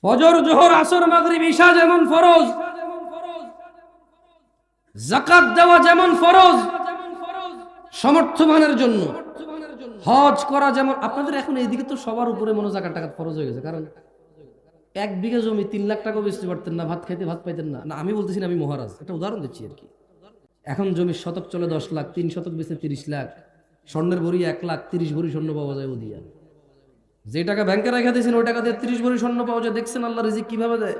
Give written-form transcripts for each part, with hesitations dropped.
ফজর, জোহর, আসর, মাগরিব, ইশা যেমন ফরজ, যাকাত দেওয়া যেমন ফরজ সমর্থবানের জন্য, হজ করা যেমন। আপনাদের এখন এইদিকে তো সবার উপরে মনে জাকাত টাকাত ফরজ হয়ে গেছে, কারণ 1 বিঘা জমি 3 লাখ টাকা বেচতে পারতেন না, ভাত খাইতে ভাত পাইতেন না। না, আমি বলতেছি না, আমি মহারাজ, একটা উদাহরণ দিচ্ছি আর কি। এখন জমির শতক চলে 10 লাখ, 3 শতক বেচে 30 লাখ, স্বর্ণের ভরি 1 লাখ, 30 ভরি স্বর্ণ পাওয়া যায় ওদিয়া। যে টাকা ব্যাংকে রেখে দিয়েছেন ওই টাকা দিয়ে 30 ভরি স্বর্ণ পাওয়া যায়। দেখছেন আল্লাহ রিজিক কিভাবে দেয়?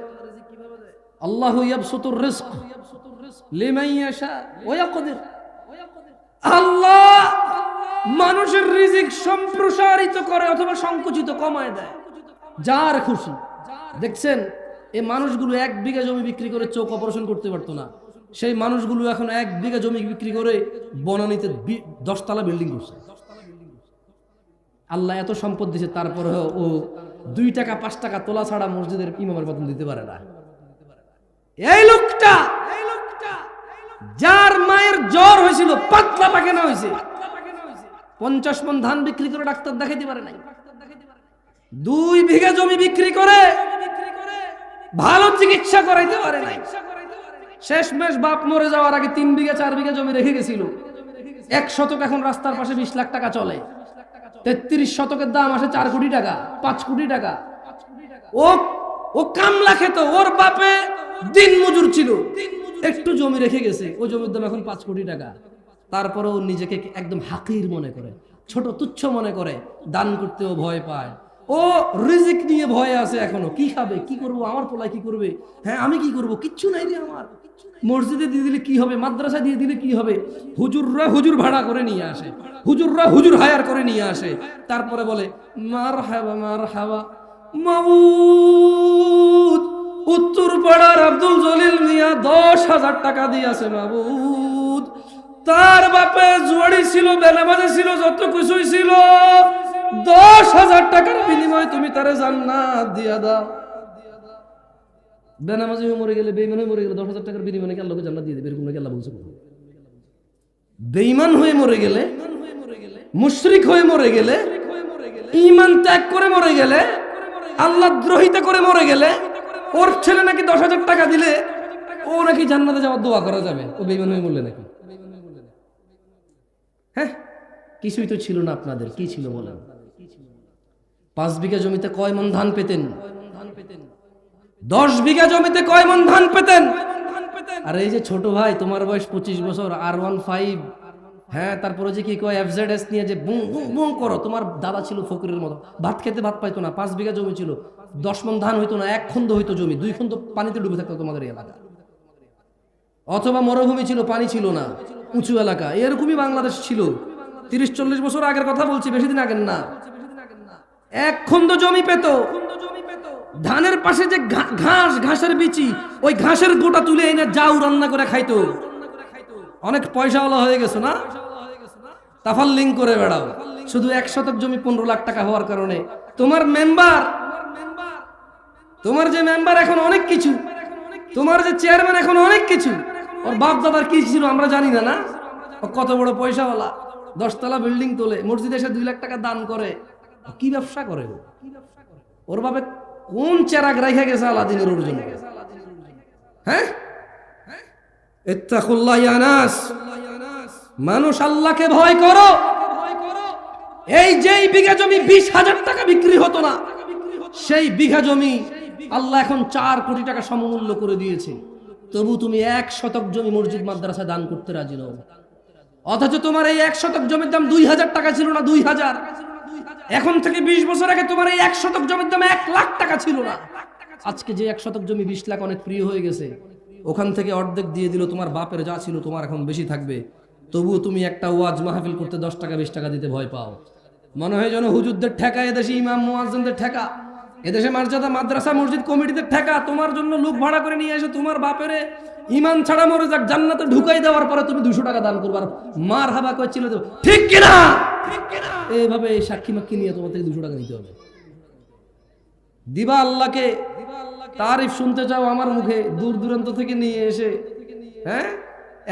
আল্লাহু ইয়াবসুতুর রিজক লিমান ইয়াশা ওয়া ইয়াকদির। আল্লাহ মানুষের রিজিক সম্প্রসারিত করে অথবা সংকুচিত কমায় দেয় যার খুশি। দেখছেন এই মানুষগুলো 1 বিঘা জমি বিক্রি করে চোখ অপারেশন করতে পারতো না, সেই মানুষগুলো এখন 1 বিঘা জমি বিক্রি করে বনানীতে 10 তলা বিল্ডিং করছে। আল্লাহ এত সম্পদ দিয়েছে, তারপরে ও 2 টাকা 5 টাকা তোলা ছাড়া মসজিদের ইমামের বেতন দিতে পারে না। এই লোকটা যার মায়ের জ্বর হয়েছিল, পাতলা পায়খানা হয়েছে, 50 মণ ধান বিক্রি করে ডাক্তার দেখাইতে পারে নাই। 2 বিঘা জমি বিক্রি করে ভালো চিকিৎসা করাইতে পারে নাই। শেষমেশ বাপ মরে যাওয়ার আগে 3 বিঘা 4 বিঘা জমি রেখে গেছিল। 1 শতক এখন রাস্তার পাশে 20 লাখ টাকা চলে। 33 শতকের দাম আসে 4 কোটি টাকা, 5 কোটি টাকা। ও কামলা খেত, ওর বাপে দিন মজুর ছিল, একটু জমি রেখে গেছে, ওই জমির দাম এখন 5 কোটি টাকা। তারপরে ও নিজেকে একদম হাকির মনে করে, ছোট তুচ্ছ মনে করে, দান করতেও ভয় পায়। ও রিজিক নিয়ে ভয়ে আছে এখনো, কি খাবে, কি করবো, আমার পোলায় কি করবে, হ্যাঁ আমি কি করবো, কিচ্ছু নাই রে আমার। মসজিদে দিয়ে দিলে কি হবে, মাদ্রাসা দিয়ে দিলে কি হবে। হুজুররা হুজুর ভাড়া করে নিয়ে আসে, হুজুররা হুজুর হায়ার করে নিয়ে আসে, তারপরে বলে মারহাবা মারহাবা মাবুদ। উত্তর পাড়ার আব্দুল জলিল মিয়া 10,000 টাকা দিয়েছে মাবুদ। তার বাপে জুয়াড়ি ছিল, বেনামাজি ছিল, যত কিছুই ছিল, 10,000 টাকার বিনিময়ে তুমি তারে জান্নাত দিয়া দাও। বেনামাজি হয়ে মরে গেলে, বেঈমান হয়ে মরে গেলে 10,000 টাকার বিনিময়ে কি আল্লাহকে জান্নাত দিয়ে দেবে? এরকম নাকি আল্লাহ বলছে? বেঈমান হয়ে মরে গেলে, মুশরিক হয়ে মরে গেলে, ঈমান ত্যাগ করে মরে গেলে, আল্লাহ দ্রোহিতা করে মরে গেলে, ওর ছেলে নাকি 10,000 টাকা দিলে ও নাকি জান্নাতে যাওয়ার দোয়া করা যাবে? ও বেঈমান হয়ে মরলে নাকি? হ্যাঁ, কিছুই তো ছিল না আপনাদের। কি ছিল বলেন? 5 বিঘা জমিতে কয় মণ ধান পেতেন? 10 বিঘা জমিতে কয় মণ ধান পেতেন? আর এই যে ছোট ভাই, তোমার বয়স 25 বছর, R15, হ্যাঁ, তারপরে যে কি কয় FZS নিয়ে যে বুং বুং বুং করো। তোমার দাদা ছিল ফকিরের মতো, ভাত খেতে ভাত পাইতো না, 5 বিঘা জমি ছিল, 10 মণ ধান হইতো না, 1 খন্দ হইতো জমি, 2 খন্দ পানিতে ডুবে থাকতো তোমাদের এলাকা। অথবা মরুভূমি ছিল, পানি ছিল না, উঁচু এলাকা। এরকমই বাংলাদেশ ছিল 30-40 বছর আগের কথা বলছি, বেশি দিন আগের না। 1 খন্দ জমি পেত, ধানের পাশে যে ঘাসের বিচি, ওই ঘাসের গোটা তুলে এনে জাউ রান্না করে খাইতো। অনেক পয়সাওয়ালা হয়ে গেছো না, তাফাল্লিং করে বেড়াও। শুধু 1 শতক জমি 15 লাখ টাকা হওয়ার কারণে তোমার যে মেম্বার এখন অনেক কিছু, তোমার যে চেয়ারম্যান এখন অনেক কিছু। ওর বাপ দাদার কি ছিল আমরা জানি না, না? ও কত বড় পয়সাওয়ালা, 10 তলা বিল্ডিং তোলে, মসজিদে এসে 2 লাখ টাকা দান করে। কি ব্যবসা করে ওর বাপে? কোন চেরাগ রেখে গেছে আলাদিনের ওর জন্য? হ্যাঁ, ইত্তাকুল্লাহ ইয়া নাস, মানুষ আল্লাহকে ভয় করো। এই যেই বিঘা জমি 20,000 টাকা বিক্রি হতো না, সেই বিঘা জমি আল্লাহ এখন 4 কোটি টাকা সমমূল্য করে দিয়েছে। তবু তুমি 1 শতক জমি মসজিদ মাদ্রাসা দান করতে রাজি নও। অথচ তোমার এই 1 শতক জমির দাম 2,000 টাকা ছিল না, 2,000। এখন থেকে 20 বছর আগে তোমার এই 1 শতক জমির দাম 1 লাখ টাকা ছিল না। আজকে যে 1 শতক জমি 20 লাখ অনেক প্রিয় হয়ে গেছে, ওখান থেকে অর্ধেক দিয়ে দিল। তোমার বাপের যা ছিল তোমার এখন বেশি থাকবে, তবুও তুমি একটা ওয়াজ মাহফিল করতে 10 টাকা 20 টাকা দিতে ভয় পাও। মনে হয় যেন হুজুরদের ঠেকা, এদেশে ইমাম মুয়াজ্জিনদের ঠেকা, এদেশে মার্জাদা মাদ্রাসা মসজিদ কমিটিদের ঠেকা। তোমার জন্য লোক ভাড়া করে নিয়ে এসে তোমার বাপের ইমান ছাড়া মরে যাক, জান্নাতে ঢুকাই দেওয়ার পরে তুমি 200 টাকা দান করবার মার হাবা করছিল, ঠিক কিনা? এইভাবে সাক্ষী মাক্ষী নিয়ে তোমার থেকে 200 টাকা নিতে হবে। দিবা আল্লাহকে তারিফ শুনতে চাও আমার মুখে, দূর দূরান্ত থেকে নিয়ে এসে, হ্যাঁ,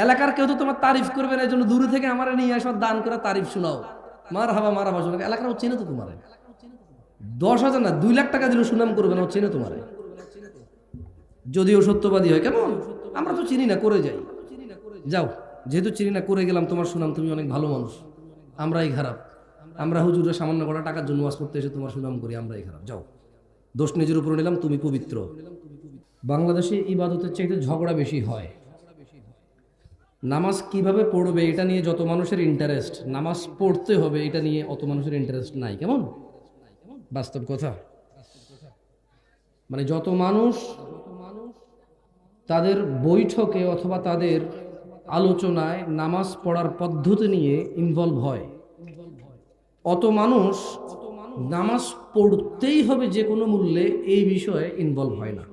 এলাকার কেউ তো তোমার তারিফ করবে না, এই জন্য দূরে থেকে আমার নিয়ে এসে দান করে তারিফ শোনাও, মার হাবা শোনাও। এলাকার চেনে তো তোমার 10,000 না 2 লাখ টাকা দিল সুনাম করবে না, চেনে তোমার। যদিও সত্যবাদী হয়। কেমন? আমরা তো চিনি না, করে যাই। যাও, যেহেতু চিনি না করে গেলাম, তোমার সুনাম, তুমি অনেক ভালো মানুষ, আমরাই খারাপ। আমরা হুজুরের সামান্য কটা টাকার জন্য ওয়াজ করতে এসে তোমার সুনাম করি, আমরাই খারাপ। যাও, দোষ নিজের উপরে নিলাম, তুমি পবিত্র। বাংলাদেশে ইবাদতের চাইতে ঝগড়া বেশি হয়। নামাজ কিভাবে পড়বে এটা নিয়ে যত মানুষের ইন্টারেস্ট, নামাজ পড়তে হবে এটা নিয়ে অত মানুষের ইন্টারেস্ট নাই। কেমন? বাস্তব কথা। মানে যত মানুষ তাদের বৈঠকে অথবা তাদের আলোচনায় নামাজ পড়ার পদ্ধতি নিয়ে ইনভলভ হয়, অত মানুষ নামাজ পড়তেই হবে যে কোনো মূল্যে এই বিষয়ে ইনভলভ হয় না।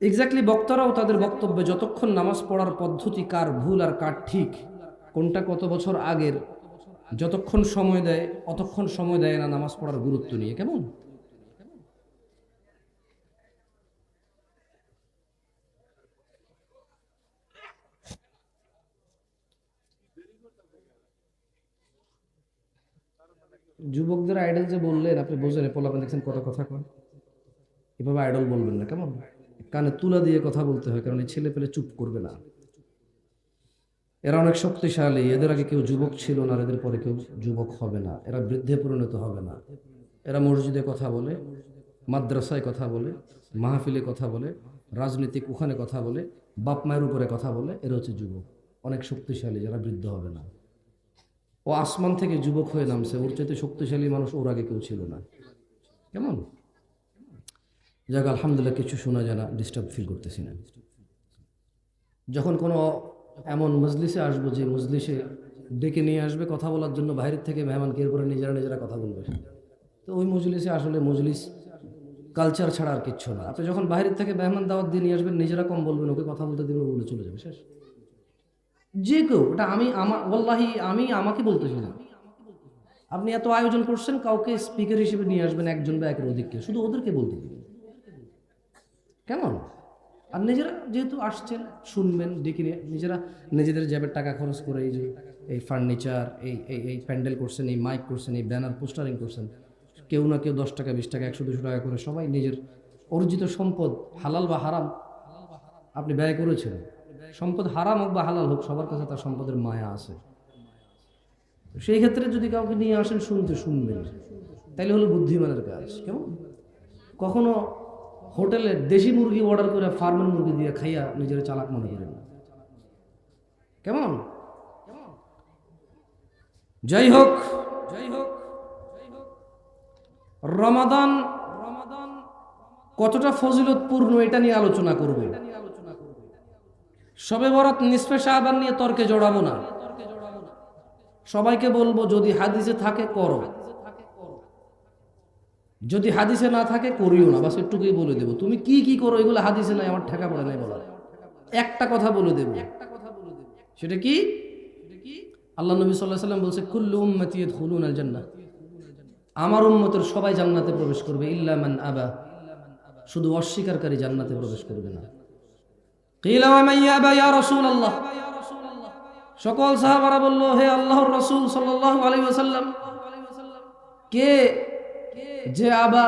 এক্স্যাক্টলি বক্তারাও তাদের বক্তব্যে যতক্ষণ নামাজ পড়ার পদ্ধতি কার ভুল আর কার ঠিক, কোনটা কত বছর আগের, যতক্ষণ সময় দেয় অতক্ষণ সময় দেয় না নামাজ পড়ার গুরুত্ব নিয়ে। কেমন? যুবকদের আইডল যে বললেন, আপনি বোঝেন পোলাপেন দেখছেন কত কথা কয়, এভাবে আইডল বলবেন না। কেমন? কানে তুলা দিয়ে কথা বলতে হয়, কারণ এই ছেলে পেলে চুপ করবে না। এরা অনেক শক্তিশালী, এদের আগে কেউ যুবক ছিল না, আর এদের পরে কেউ যুবক হবে না। এরা বৃদ্ধে পরিণত হবে না। এরা মসজিদে কথা বলে, মাদ্রাসায় কথা বলে, মাহফিলে কথা বলে, রাজনীতিক ওখানে কথা বলে, বাপ মায়ের উপরে কথা বলে। এরা হচ্ছে যুবক, অনেক শক্তিশালী, যারা বৃদ্ধ হবে না। ও আসমান থেকে যুবক হয়ে নামছে, ওর চাইতে শক্তিশালী মানুষ ওর আগে কেউ ছিল না। কেমন? যাক, আলহামদুলিল্লাহ, কিছু শোনা যায় না, ডিস্টার্ব ফিল করতেছি না। যখন কোনো এমন মজলিসে আসবো যে মজলিসে ডেকে নিয়ে আসবে কথা বলার জন্য বাইরের থেকে মেহমানকে, এরপরে নিজেরা কথা বলবে, তো ওই মজলিসে আসলে মজলিস কালচার ছাড়া আর কিচ্ছু না। আপনি যখন বাইরের থেকে মেহমান দাওয়াত দিয়ে নিয়ে আসবেন, নিজেরা কম বলবেন, ওকে কথা বলতে দিবেন, বলে চলে যাবে, শেষ। যে কেউ, এটা ওয়াল্লাহি আমি আমাকে বলতেছি না। আপনি এত আয়োজন করছেন, কাউকে স্পিকার হিসেবে নিয়ে আসবেন, একজন বা একের অধিককে, শুধু ওদেরকে বলতে দিবেন। কেমন? আর নিজেরা যেহেতু আসছেন, শুনবেন, ডেকে নিয়ে নিজেরা নিজেদের জ্যাবের টাকা খরচ করে এই যে এই ফার্নিচার, এই প্যান্ডেল করছেন, এই মাইক করছেন, এই ব্যানার পোস্টারিং করছেন, কেউ না কেউ 10 টাকা 20 টাকা 100-200 টাকা করে সবাই নিজের অর্জিত সম্পদ, হালাল বা হারাম, আপনি ব্যয় করেছেন। সম্পদ হারাম হোক বা হালাল হোক, সবার কাছে তার সম্পদের মায়া আছে। সেই ক্ষেত্রে যদি কাউকে নিয়ে আসেন শুনবেন, তাইলে হলো বুদ্ধিমানের কাজ। কেমন? কখনো হোটেলে দেশি মুরগি অর্ডার করে ফার্মের মুরগি দিয়ে খাইয়া নিজের চালাক মনে করেন না। কেমন? যাই হোক, রমাদান কতটা ফজিলতপূর্ণ এটা নিয়ে আলোচনা করব। শবে বরাত, নিসফে শাবান নিয়ে তর্কে জড়াবো না। সবাইকে বলবো, যদি হাদিসে থাকে করো, যদি হাদিসে না থাকে করিও না। বাস একটুকুই বলে দেবো। তুমি কি কি করো এগুলো হাদিসে নাই, আমার ঠেকা পড়ে নাই বলার। একটা কথা বলে দেব, সেটা কি? আল্লাহ নবী সাল্লাল্লাহু আলাইহি ওয়াসাল্লাম বলছে, কুল্লু উম্মতি ইয়াদখুলুনাল জান্নাহ, আমার উম্মতের সবাই জান্নাতে প্রবেশ করবে, ইল্লা মান আবা, শুধু অস্বীকারী জান্নাতে প্রবেশ করবে না। কিলা ওয়া মান ইয়াবা ইয়া রাসূলুল্লাহ, সকল সাহাবারা বলল, হে আল্লাহর রাসূল সাল্লাল্লাহু আলাইহি ওয়াসাল্লাম, কে যে আবা,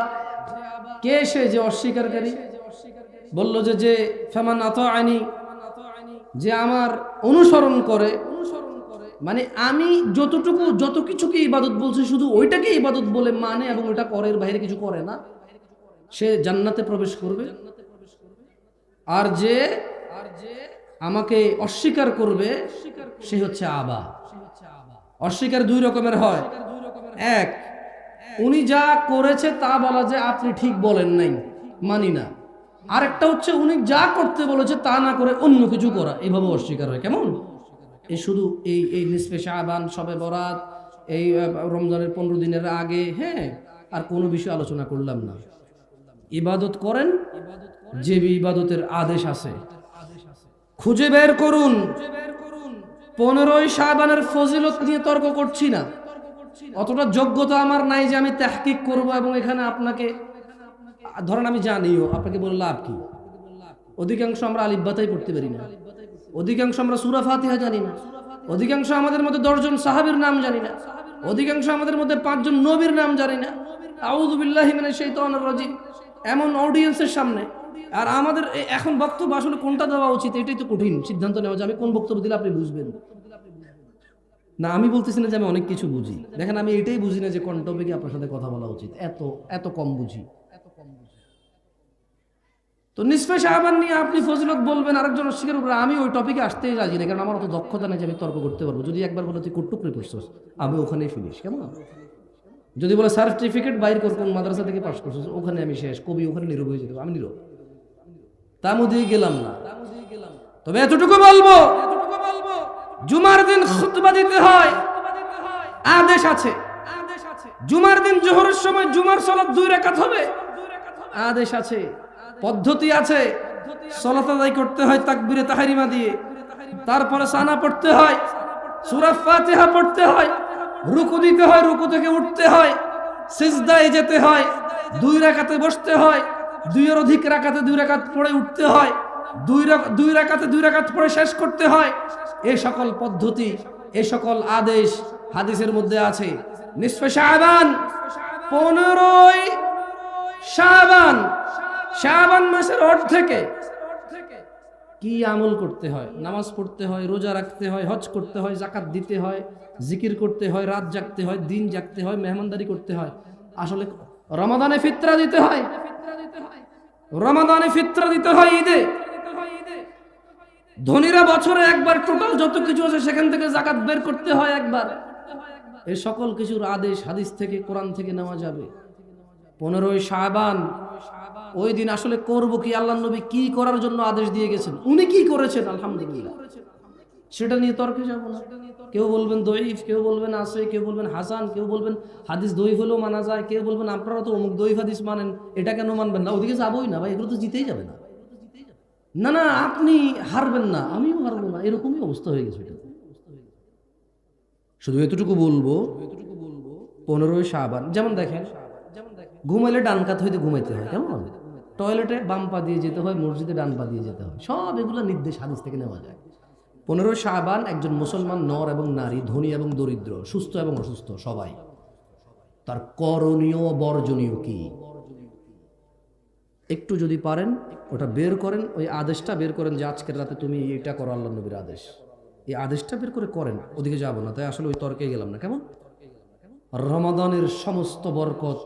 কে সে যে অস্বীকারী? বলল যে ফামান আতাআনি, যে আমার অনুসরণ করে, মানে আমি যত কিছুকে ইবাদত বলছি শুধু ওইটাকে ইবাদত বলে মানে এবং ওইটা করে, এর বাইরে কিছু করে না, সে জান্নাতে প্রবেশ করবে। আর যে আমাকে অস্বীকার করবে সে হচ্ছে আবা। অস্বীকার দুই রকমের হয়। এক, উনি যা করেছে তা বলা যে আপনি ঠিক বলেন নাই, মানি না। আরেকটা হচ্ছে উনি যা করতে বলেছে তা না করে অন্য কিছু করা, এইভাবে অস্বীকার হয়। কেমন? এই শুধু এই নিসফে শাবান, শবে বরাত, এই রমজানের 15 দিনের আগে, হ্যাঁ, আর কোনো বিষয় আলোচনা করলাম না। ইবাদত করেন, যে ইবাদতের আদেশ আছে খুঁজে বের করুন। 15ই শাবানের ফজিলত নিয়ে তর্ক করছি না, অতটা যোগ্যতা আমার নাই যে আমি তাহকিক করব এবং এখানে আপনাকে, ধরেন আমি জানিও, আপনাকে বলে লাভ কি? অধিকাংশ আমরা আলিফ বাতাই পড়তে পারি না, অধিকাংশ আমরা সূরা ফাতিহা জানি না, অধিকাংশ আমাদের মধ্যে 10 জন সাহাবীর নাম জানি না, অধিকাংশ আমাদের মধ্যে 5 জন নবীর নাম জানি না। আউযু বিল্লাহি মিনাশ শাইতানির রাজিম। এমন অডিয়েন্সের সামনে আর আমাদের এখন বক্তব্য আসলে কোনটা দেওয়া উচিত এটাই তো কঠিন সিদ্ধান্ত নেওয়া যে আমি কোন বক্তব্য দিলে আপনি বুঝবেন। না আমি বলতেছি না যে আমি অনেক কিছু বুঝি, দেখেন আমি এটাই বুঝি না যে কোন টপিকে আপনার সাথে কথা বলা উচিত, এত কম বুঝি। তো নিসফে শাবান নিয়ে আপনি ফজিলত বলবেন, আরেকজন অস্বীকার করবে, আমি ওই টপিকে আসতেই রাজি না, কারণ আমার অত দক্ষতা নেই যে আমি তর্ক করতে পারবো। যদি একবার বলে তুই কুটুকরি পড়ছস, আমি ওখানেই ফিনিশ। কেমন? যদি বলে সার্টিফিকেট বাইর কর কোন মাদ্রাসা থেকে পাস করছস, ওখানে আমি শেষ, কবি ওখানে নীরব হয়ে যেতে, আমি নীরব, তার মধ্যেই গেলাম না। তবে এতটুকু বলবো, জুমার দিন খুতবা দিতে হয়, আদেশ আছে। জুমার দিন জোহরের সময় জুমার সালাত 2 রাকাত হবে, আদেশ আছে, পদ্ধতি আছে। সালাত আদায় করতে হয় তাকবীরে তাহরিমা দিয়ে, তারপরে সানা পড়তে হয়, সূরা ফাতিহা পড়তে হয়, রুকু দিতে হয়, রুকু থেকে উঠতে হয়, সিজদায় যেতে হয়, 2 রাকাতে বসতে হয়, 2 এর অধিক রাকাতে 2 রাকাত পড়ে উঠতে হয়, 2 রাকাতে 2 রাকাত পড়ে শেষ করতে হয়। এই সকল পদ্ধতি, এই সকল আদেশ হাদিসের মধ্যে আছে। নিসফে শাবান 15ই শাবান, শাবান মাসের অর্ধেকে কি আমল করতে হয়? নামাজ পড়তে হয়, রোজা রাখতে হয়, হজ করতে হয়, যাকাত দিতে হয়, জিকির করতে হয়, রাত জাগতে হয়, দিন জাগতে হয়, মেহমানদারি করতে হয়। আসলে রমাদানে ফিতরা দিতে হয়, রমাদানে ফিতরা দিতে হয় ঈদে। ধনীরা বছরে একবার টোটাল যত কিছু আছে সেখান থেকে যাকাত বের করতে হয় একবার। এই সকল কিছুর আদেশ হাদিস থেকে, কোরআন থেকে নেওয়া যাবে। 15ই শাবান, ওই দিন আসলে করব কি, আল্লাহর নবী কি করার জন্য আদেশ দিয়ে গেছেন, উনি কি করেছেন আলহামদুলিল্লাহ, সেটা নিয়ে তর্কে যাব না। কেউ বলবেন দঈফ, কেউ বলবেন আছে, কেউ বলবেন হাসান, কেউ বলবেন হাদিস দঈফ হলেও মানা যায়, কেউ বলবেন আপনারা তো অমুক দঈফ হাদিস মানেন, এটা কেন মানবেন না? ওদিকে যাবোই না ভাই, এগুলো তো জিতেই যাবে না। না না, আপনি হারবেন না, আমিও হারবো না, এরকমই অবস্থা হয়ে গেছে। শুধু এতটুকু বলবো, 15ই শাবান, যেমন দেখেন ঘুমাইলে ডান কাত হইতে ঘুমাইতে হয়, কেমন? টয়লেটে বাম পা দিয়ে যেতে হয়, মসজিদে ডান পা দিয়ে যেতে হয়, সব এগুলো নির্দেশ হাদিস থেকে নেওয়া যায়। 15ই শাবান একজন মুসলমান নর এবং নারী, ধনী এবং দরিদ্র, সুস্থ এবং অসুস্থ সবাই, তার করণীয় বর্জনীয় কি একটু যদি পারেন ওটা বের করেন, ওই আদেশটা বের করেন যে আজকের রাতে তুমি এটা করো, আল্লাহর নবীর আদেশ, এই আদেশটা বের করে করেন, ওদিকে যাব না। তাই আসলে ওই তর্কে গেলাম না। কেমন? রমাদানের সমস্ত বরকত,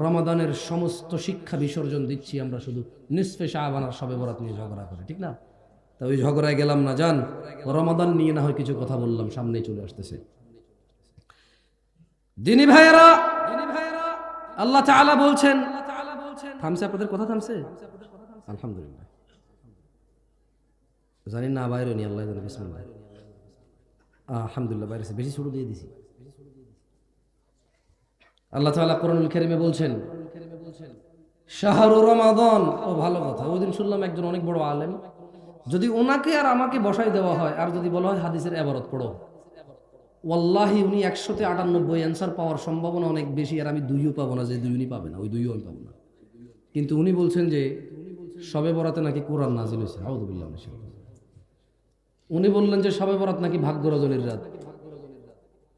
রমাদানের সমস্ত শিক্ষা বিসর্জন দিচ্ছি আমরা শুধু নিসফে শাবান আর শবে বরাত নিয়ে ঝগড়া করে, ঠিক না? তা ওই ঝগড়ায় গেলাম না। যান, রমাদান নিয়ে না হয় কিছু কথা বললাম, সামনেই চলে আসতেছে। দিনী ভাইয়েরা, আল্লাহ তাআলা বলছেন, থামছে আপনাদের কথা? থামছে আলহামদুলিল্লাহ। জানি না বাইরে নি, আল্লাহ জানে। বিসমিল্লাহ, আলহামদুলিল্লাহ বাইরে বেশি শুরু দিয়ে দিছি। আল্লাহ তাআলা কোরআনুল কারীমে বলছেন শাহরু রমাদান। ও ভালো কথা, ওই দিন শুনলাম একজন অনেক বড় আলেম, যদি ওনাকে আর আমাকে বসাই দেওয়া হয় আর যদি বলা হয় হাদিসের ইবারত পড়ো, ওয়াল্লাহি উনি 100তে 98 অ্যান্সার পাওয়ার সম্ভাবনা অনেক বেশি, আর আমি 2ও পাবো না, যে 2 উনি পাবে না, ওই 2ও আমি পাবো না। কিন্তু উনি বলছেন যে শবে বরাতে নাকি কোরআন নাজিল হয়েছে, আউযুবিল্লাহ মিনাশ শাইতানির রাজিম। উনি বললেন যে শবে বরাত নাকি ভাগ্য রজনীর রাত।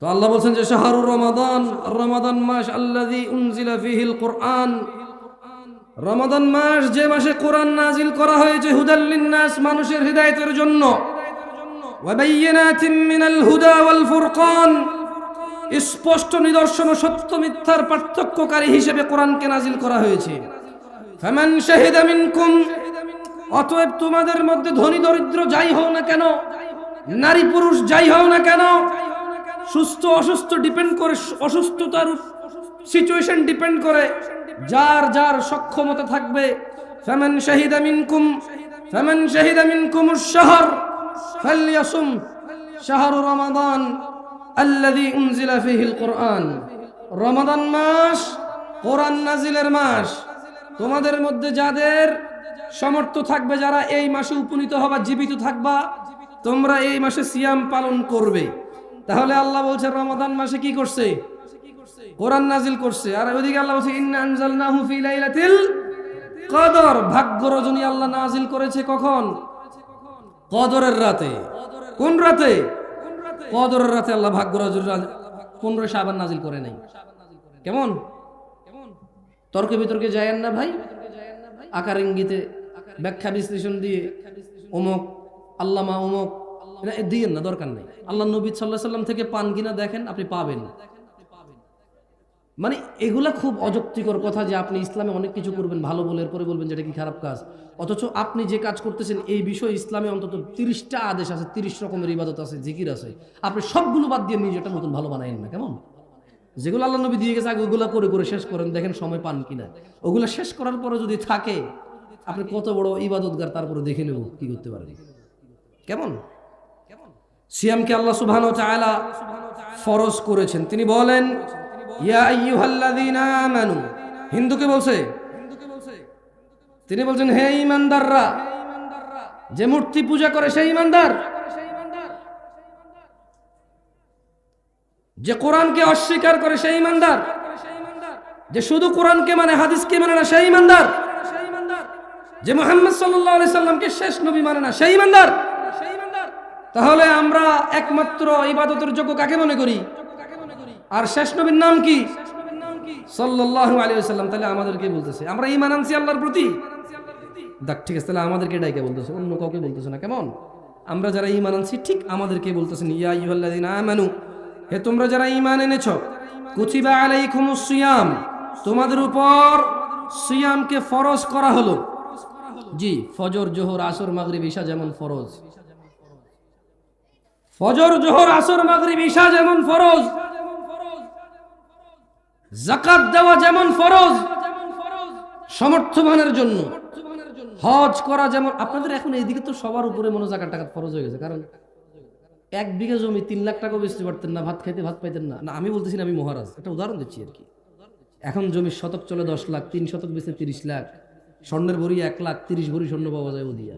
তো আল্লাহ বলছেন যে শাহরুর রমাদান, রমাদান মাস আল্লাযী উনজিলা ফীহিল কুরআন, রমাদান মাস যে মাসে কোরআন নাজিল করা হয়েছে, হুদাল লিন্নাস, মানুষের হিদায়াতের জন্য, ওয়া বাইয়িনাতিন মিনাল হুদা ওয়াল ফুরকান, স্পষ্ট নিদর্শন ও সত্য মিথ্যার পার্থক্যকারী হিসেবে কোরআনকে নাজিল করা হয়েছে। ফামান শাহিদা মিনকুম, অতএব তোমাদের মধ্যে ধনী দরিদ্র যাই হও না কেন, নারী পুরুষ যাই হও না কেন, সুস্থ অসুস্থ ডিপেন্ড করে, অসুস্থতার সিচুয়েশন ডিপেন্ড করে, যার যার সক্ষমতা থাকবে। ফামান শাহিদা মিনকুমুশ শাহর ফালইয়াসুম শাহরু রমাদান আল্লাযী উনজিলা ফীহিল কুরআন, রমাদান মাস কোরআন নাজিলের মাস। তোমাদের মধ্যে যাদের সামর্থ্য থাকবে, যারা এই মাসে উপনীত হবা, জীবিত থাকবা, তোমরা এই মাসে সিয়াম পালন করবে। তাহলে আল্লাহ বলছে রমাদান মাসে কি করছে? কোরআন নাজিল করছে। আর ওইদিকে আল্লাহ বলছে ইন্না আনজালনাহু ফি লাইলাতিল কদর, ভাগ্য রজনী আল্লাহ নাজিল করেছে কখন? কদরের রাতে। কোন রাতে? কদরের রাতে আল্লাহ ভাগ্য রজনী 15 শাবান নাজিল করে নাই। কেমন? তর্কে বিতর্কে যায়েন না ভাই, আকার ইঙ্গিতে ব্যাখ্যা বিশ্লেষণ দিয়ে অমুক আল্লামা অমুক দিয়েন না, দরকার নেই। আল্লাহ নবী সাল্লাল্লাহু আলাইহি ওয়াসাল্লাম থেকে পান কিনা দেখেন, আপনি পাবেন। মানে এগুলা খুব অযৌক্তিকর কথা যে আপনি ইসলামে অনেক কিছু করবেন ভালো বলে এরপরে বলবেন যেটা কি খারাপ কাজ, অথচ আপনি যে কাজ করতেছেন এই বিষয়ে ইসলামে অন্তত 30টা আদেশ আছে, 30 রকমের ইবাদত আছে, জিকির আছে, আপনি সবগুলো বাদ দিয়ে নিজেটা নতুন ভালো বানাইন না। কেমন? যেগুলো আল্লাহ নবী দিয়ে গেছে আগে ওগুলা করে করে শেষ করেন, দেখেন সময় পান কিনা। ওগুলা শেষ করার পরে যদি থাকে আপনি কত বড় ইবাদতগার, তারপরে দেখে নেব কি করতে পারেন। কেমন? সিয়ামকে আল্লাহ সুবহানাহু ওয়া তাআলা ফরজ করেছেন। তিনি বলেন ইয়া আইয়ুহাল্লাযীনা আমানু, হিন্দুকে বলছে, তিনি বলছেন হে ঈমানদাররা, যে মূর্তি পূজা করে সেই ঈমানদার, যে কোরআনকে অস্বীকার করে সেই ঈমানদার, যে শুধু কোরআনকে মানে হাদিসকে মানে না সেই ঈমানদার, যে মুহাম্মদ সাল্লাল্লাহু আলাইহি সাল্লামকে শেষ নবী মানে না সেই ঈমানদার। তাহলে আমরা একমাত্র ইবাদতের যোগ্য কাকে মনে করি? আর শেষ নবীর নাম কি? সাল্লাল্লাহু আলাইহি ওয়াসাল্লাম। তাহলে আমাদেরকে বলতেছে আমরা ঈমান আনছি আল্লাহর প্রতি। দেখ ঠিক আছে, তাহলে আমাদেরকে ডাইকে বলতেছে, অন্য কাউকে বলতেছে না। কেমন? আমরা যারা ঈমান আনছি ঠিক আমাদেরকে বলতেছেন ইয়া আইয়ুহাল্লাযীনা আমানু, হে তোমরা যারা ঈমান এনেছো, কুতিবা আলাইকুমুস সিয়াম, তোমাদের উপর সিয়ামকে ফরজ করা হলো। জি, ফজর জোহর আসর মাগরিব ঈশা যেমন ফরজ, ফজর জোহর আসর মাগরিব ঈশা যেমন ফরজ, যাকাত দেওয়া যেমন ফরজ সমর্থবানের জন্য, হজ করা যেমন। আপনাদের এখন এইদিকে তো সবার উপরে মনে জাকাত টাকাত ফরজ হয়ে গেছে, কারণ 1 বিঘা জমি 3 লাখ টাকা বেচতে পারতেন না, ভাত খাইতে ভাত পাইতেন না। না আমি বলতেছি না, আমি মহারাজ, একটা উদাহরণ দিচ্ছি আর কি। এখন জমির শতক চলে 10 লাখ, 3 শতক বেচে 30 লাখ, স্বর্ণের ভরি 1 লাখ, 30 ভরি স্বর্ণ পাওয়া যায় ওদিয়া।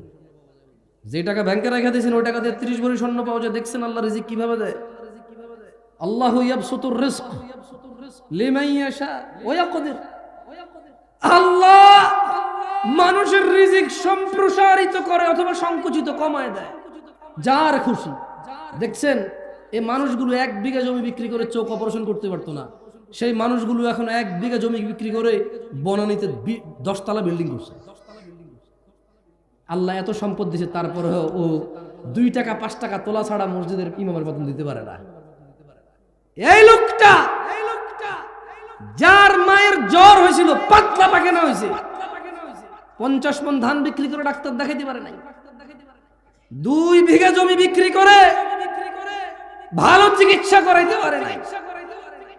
যে টাকা ব্যাংকে রেখে দিয়েছেন ওই টাকা দিয়ে 30 ভরি স্বর্ণ পাওয়া যায়। দেখছেন আল্লাহ রিজিক কিভাবে দেয়? আল্লাহু ইয়াবসুতুর রিজক লিমান ইয়াশা ওয়া ইয়াকদির। আল্লাহ মানুষের রিজিক সম্প্রসারিত করে অথবা সংকুচিত কমায় দেয়, যার খুশি। দেখছেন এই মানুষগুলো 1 বিঘা জমি বিক্রি করে চোখ অপারেশন করতে পারতো না, সেই মানুষগুলো এখন 1 বিঘা জমি বিক্রি করে বনানীতে 10 তলা বিল্ডিং করছে। আল্লাহ এত সম্পদ দিয়েছে, তারপরে ও 2 টাকা 5 টাকা তোলা ছাড়া মসজিদের ইমামের বেতন দিতে পারে না। এই লোকটা যার মায়ের জ্বর হয়েছিল, পাতলা পায়খানা হয়েছে, 50 মণ ধান বিক্রি করে ডাক্তার দেখাইতে পারে নাই, 2 বিঘা জমি বিক্রি করে ভালো চিকিৎসা করাইতে পারে নাই।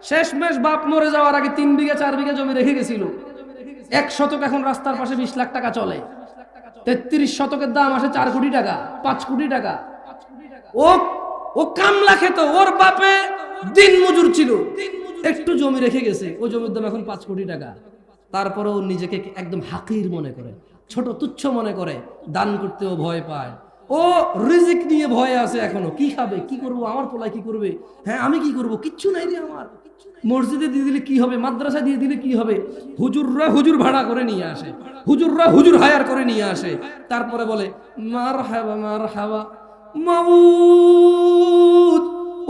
শেষমেশ বাপ মরে যাওয়ার আগে 3 বিঘা 4 বিঘা জমি রেখে গেছিল। 1 শতক এখন রাস্তার পাশে 20 লাখ টাকা চলে, 33 শতকের দাম আসে 4 কোটি টাকা, 5 কোটি টাকা। ও কামলা খেত, ওর বাপে দিন মজুর ছিল, একটু জমি রেখে গেছে, ওই জমির দাম এখন 5 কোটি টাকা। তারপরেও নিজেকে একদম হাকির মনে করে, ছোট তুচ্ছ মনে করে, দান করতেও ভয় পায়। ও রিজিক নিয়ে ভয় আছে এখনো, কি খাবে, কি করব, আমার পোলায় কি করবে, হ্যাঁ আমি কি করব, কিচ্ছু নাই রে আমার। মসজিদে দিয়ে দিলে কি হবে, মাদ্রাসা দিয়ে দিলে কি হবে, হুজুররা হুজুর ভাড়া করে নিয়ে আসে, হুজুররা হুজুর হায়ার করে নিয়ে আসে, তারপরে বলে মারহাবা মারহাবা মাবুদ।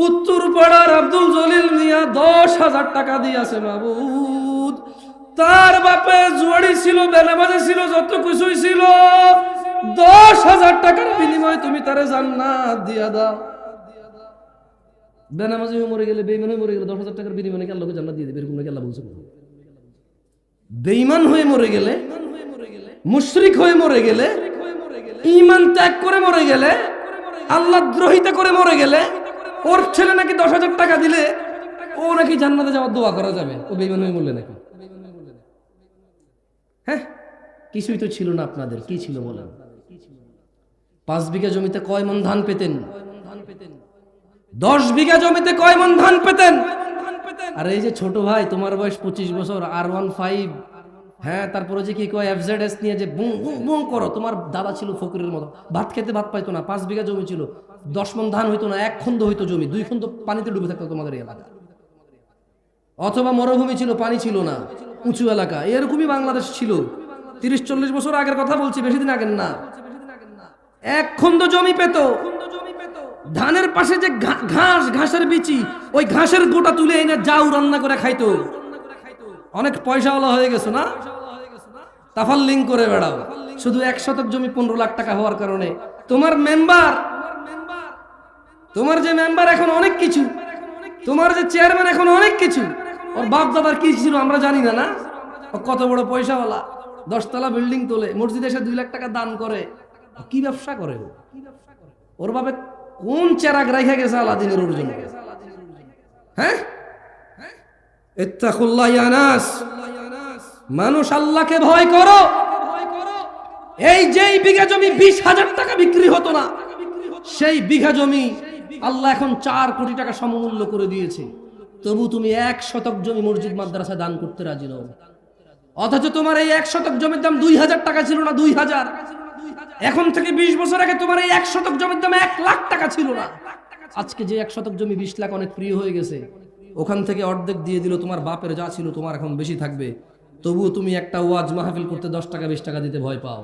উত্তর পাড়ার আব্দুল জলিল মিয়া 10,000 টাকা দিয়েছে মাবুদ। তার বাপে জুয়াড়ি ছিল, বেনামাজি ছিল, যত কিছুই ছিল, 10,000 টাকার বিনিময়ে তুমি তারে জান্নাত দিয়া দাও। বেনামাজি হয়ে মরে গেলে, বেঈমান হয়ে মরে গেলে 10,000 টাকার বিনিময়ে কি আল্লাহকে জান্নাত দিয়ে দেবে? এরকম নাকি আল্লাহ বলছে? বেঈমান হয়ে মরে গেলে, মুশরিক হয়ে মরে গেলে, ঈমান ত্যাগ করে মরে গেলে, আল্লাহ দ্রোহিতা করে মরে গেলে, ওর ছেলে নাকি 10,000 টাকা দিলে ও নাকি জান্নাতে যাওয়ার দোয়া করা যাবে? ও বেঈমান হয়ে মরলে নাকি? হ্যাঁ, কিছুই তো ছিল না আপনাদের। কি ছিল বলেন? 5 বিঘা জমিতে কয় মণ ধান পেতেন? 10 বিঘা জমিতে কয় মণ ধান পেতেন? আর এই যে ছোট ভাই, তোমার বয়স 25 বছর, R15, হ্যাঁ, তারপরে যে কি কয় FZS নিয়ে যে বুং বুং বুং করো। তোমার দাদা ছিল ফকিরের মতো, ভাত খেতে ভাত পাইতো না, 5 বিঘা জমি ছিল, 10 মণ ধান হইতো না, 1 খন্দ হইতো জমি, 2 খন্দ পানিতে ডুবে থাকতো তোমাদের এলাকা। অথবা মরুভূমি ছিল, পানি ছিল না, উঁচু এলাকা। এরকমই বাংলাদেশ ছিল 30-40 বছর আগের কথা বলছি, বেশি দিন আগের না। 1 খন্দ জমি পেত, ধানের পাশে যে ঘাসের বিচি, ওই ঘাসের গোটা তুলে এনে জাউ রান্না করে খাইতো। অনেক পয়সাওয়ালা হয়ে গেছে না? তাফাল্লিং করে বেড়াও শুধু 1 শতক জমি 15 লাখ টাকা হওয়ার কারণে। তোমার মেম্বার, তোমার যে মেম্বার এখন অনেক কিছু, তোমার যে চেয়ারম্যান এখন অনেক কিছু, ওর বাপ দাদার কি ছিল আমরা জানি না। না, ও কত বড় পয়সাওয়ালা, 10 তলা বিল্ডিং তোলে, মসজিদে এসে 2 লাখ টাকা দান করে। কি ব্যবসা করে ও? ওর বাপে কোন চেরাগ রাইখা গেছে আলাদিনের ওর জন্য? হ্যাঁ, ইত্তাকুল্লাহ ইয়া নাস, মানুষ আল্লাহকে ভয় করো। এই যেই বিঘা জমি 20,000 টাকা বিক্রি হতো না, সেই বিঘা জমি আল্লাহ এখন 4 কোটি টাকা সমমূল্য করে দিয়েছে। তবু তুমি 1 শতক জমি মসজিদ মাদ্রাসা দান করতে রাজি নও। অথচ তোমার এই 1 শতক জমির দাম 2,000 টাকা ছিল না, 2,000। এখন থেকে 20 বছর আগে তোমার এই 1 শতক জমির দাম 1 লাখ টাকা ছিল না। আজকে যে 1 শতক জমি 20 লাখ অনেক প্রিয় হয়ে গেছে, ওখান থেকে অর্ধেক দিয়ে দিল। তোমার বাপের যা ছিল তোমার এখন বেশি থাকবে। তবুও তুমি একটা ওয়াজ মাহফিল করতে 10 টাকা 20 টাকা দিতে ভয় পাও।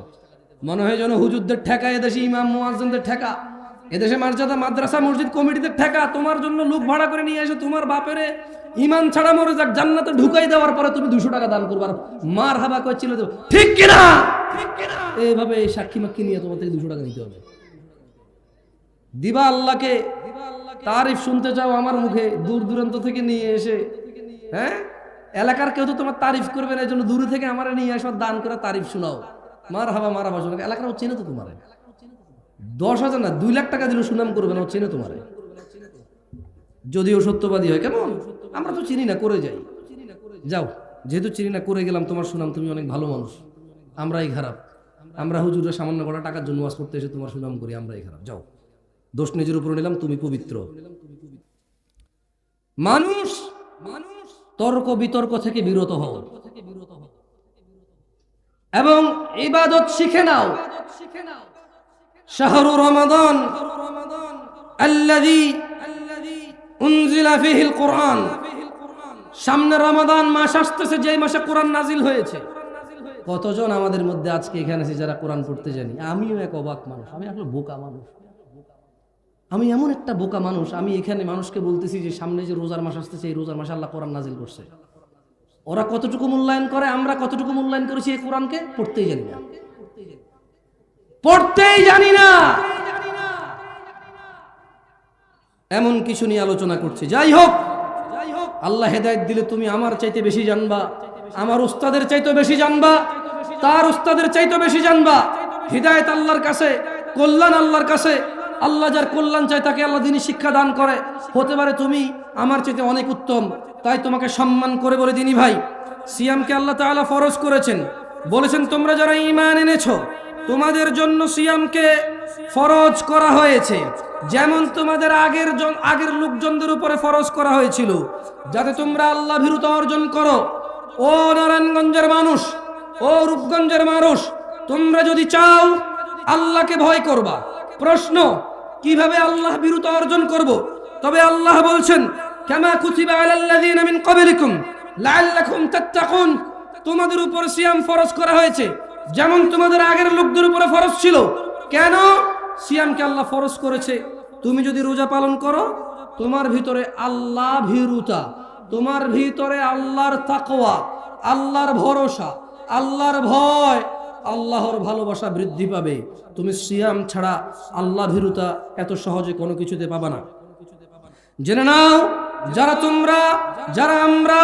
মনে হয় যেন হুজুরদের ঠেকা, এদেশে ইমাম মুয়াজ্জিনদের ঠেকা, এদেশে মার্জাদা মাদ্রাসা মসজিদ কমিটিদের ঠেকা। তোমার জন্য লোক ভাড়া করে নিয়ে এসে তোমার বাপের ইমান ছাড়া মরে যাক জান্নাতে ঢুকাই দেওয়ার পরে তুমি 200 টাকা দান করবার মার হাবা কইছিল তো, ঠিক কিনা? এইভাবে সাক্ষী মাক্ষী নিয়ে তোমার থেকে 200 টাকা নিতে হবে। দিবা আল্লাহকে তারিফ শুনতে চাও আমার মুখে, দূর দূরান্ত থেকে নিয়ে এসে, হ্যাঁ, এলাকার কেউ তো তোমার তারিফ করবে না, এই জন্য দূরে থেকে আমার নিয়ে এসে দান করে তারিফ শোনাও, মার হাবা শোনাও। এলাকার ও চেনে তো তোমার, 10,000 না 2 লাখ টাকা দিলেও সুনাম করবে না, ও চেনে তোমার। যদিও সত্যবাদী হয়, কেমন আমরা তো চিনি না, করে যাই। যাও, যেহেতু চিনি না করে গেলাম, তোমার সুনাম, তুমি অনেক ভালো মানুষ, আমরাই খারাপ। আমরা হুজুরের সামান্য কটা টাকার জন্য ওয়াজ করতে এসে তোমার সুনাম করি, আমরাই খারাপ। যাও, দোষ নিজের উপর নিলাম, তুমি পবিত্র। মানুষ তর্ক বিতর্ক থেকে বিরত হও এবং ইবাদত শিখে নাও। শাহরু রমাদান আল্লাযী উনজিলা ফীহিল কুরআন, সামনে রমাদান মাস আসতেছে, যে মাসে কোরআন নাজিল হয়েছে। কতজন আমাদের মধ্যে আজকে এখানে আছে যারা কোরআন পড়তে জানি? আমিও এক অবাক মানুষ, আমি আসলে বোকা মানুষ, আমি এমন একটা বোকা মানুষ। আমি এখানে মানুষকে বলতেছি যে সামনে যে রোজার মাস আসতেছে, এই রোজার মাসে আল্লাহ কোরআন নাজিল করছে। ওরা কতটুকু মূল্যায়ন করে, আমরা কতটুকু মূল্যায়ন করেছি এই কোরআনকে? পড়তেই জানি না, পড়তেই জানি না। এমন কিছু নিয়ে আলোচনা করছি। যাই হোক, আল্লাহ হেদায়েত দিলে তুমি আমার চাইতে বেশি জানবা, আমার উস্তাদের চাইতে বেশি জানবা, তার উস্তাদের চাইতে বেশি জানবা। হিদায়েত আল্লাহর কাছে, কল্যাণ আল্লাহর কাছে। আল্লাহ যার কল্যাণ চায় তাকে আল্লাহ দিনী শিক্ষা দান করে। হতে পারে তুমি আমার চাইতে অনেক উত্তম, তাই তোমাকে সম্মান করে বলে দিনী ভাই, সিয়ামকে আল্লাহ তাআলা ফরজ করেছেন। বলেছেন তোমরা যারা ঈমান এনেছো তোমাদের জন্য সিয়ামকে ফরজ করা হয়েছে, যেমন তোমাদের আগের লোকজনদের উপরে ফরজ করা হয়েছিল, যাতে তোমরা আল্লাহ ভীরুতা অর্জন করো। ও নারায়ণগঞ্জের মানুষ, ও রূপগঞ্জের মানুষ, তোমরা যদি চাও আল্লাহকে ভয় করবা। প্রশ্ন, কিভাবে আল্লাহ ভীরুতা অর্জন করব? তবে আল্লাহ বলছেন, কামা কুতিবা আলাল্লাযীনা মিন ক্বাবলিকুম লাআল্লাকুম তাত্তাকুন, তোমাদের উপর সিয়াম ফরজ করা হয়েছে যেমন তোমাদের আগের লোকদের উপরে ফরজ ছিল। কেন সিয়ামকে আল্লাহ ফরজ করেছে? তুমি যদি রোজা পালন করো, তোমার ভিতরে আল্লাহ ভীরুতা, তোমার ভিতরে আল্লাহর তাকওয়া, আল্লাহর ভরসা, আল্লাহর ভয়, আল্লাহর ভালোবাসা বৃদ্ধি পাবে। তুমি সিয়াম ছাড়া আল্লাহ ভীরুতা এত সহজে কোনো কিছুতে পাবা না। জেনে নাও, যারা আমরা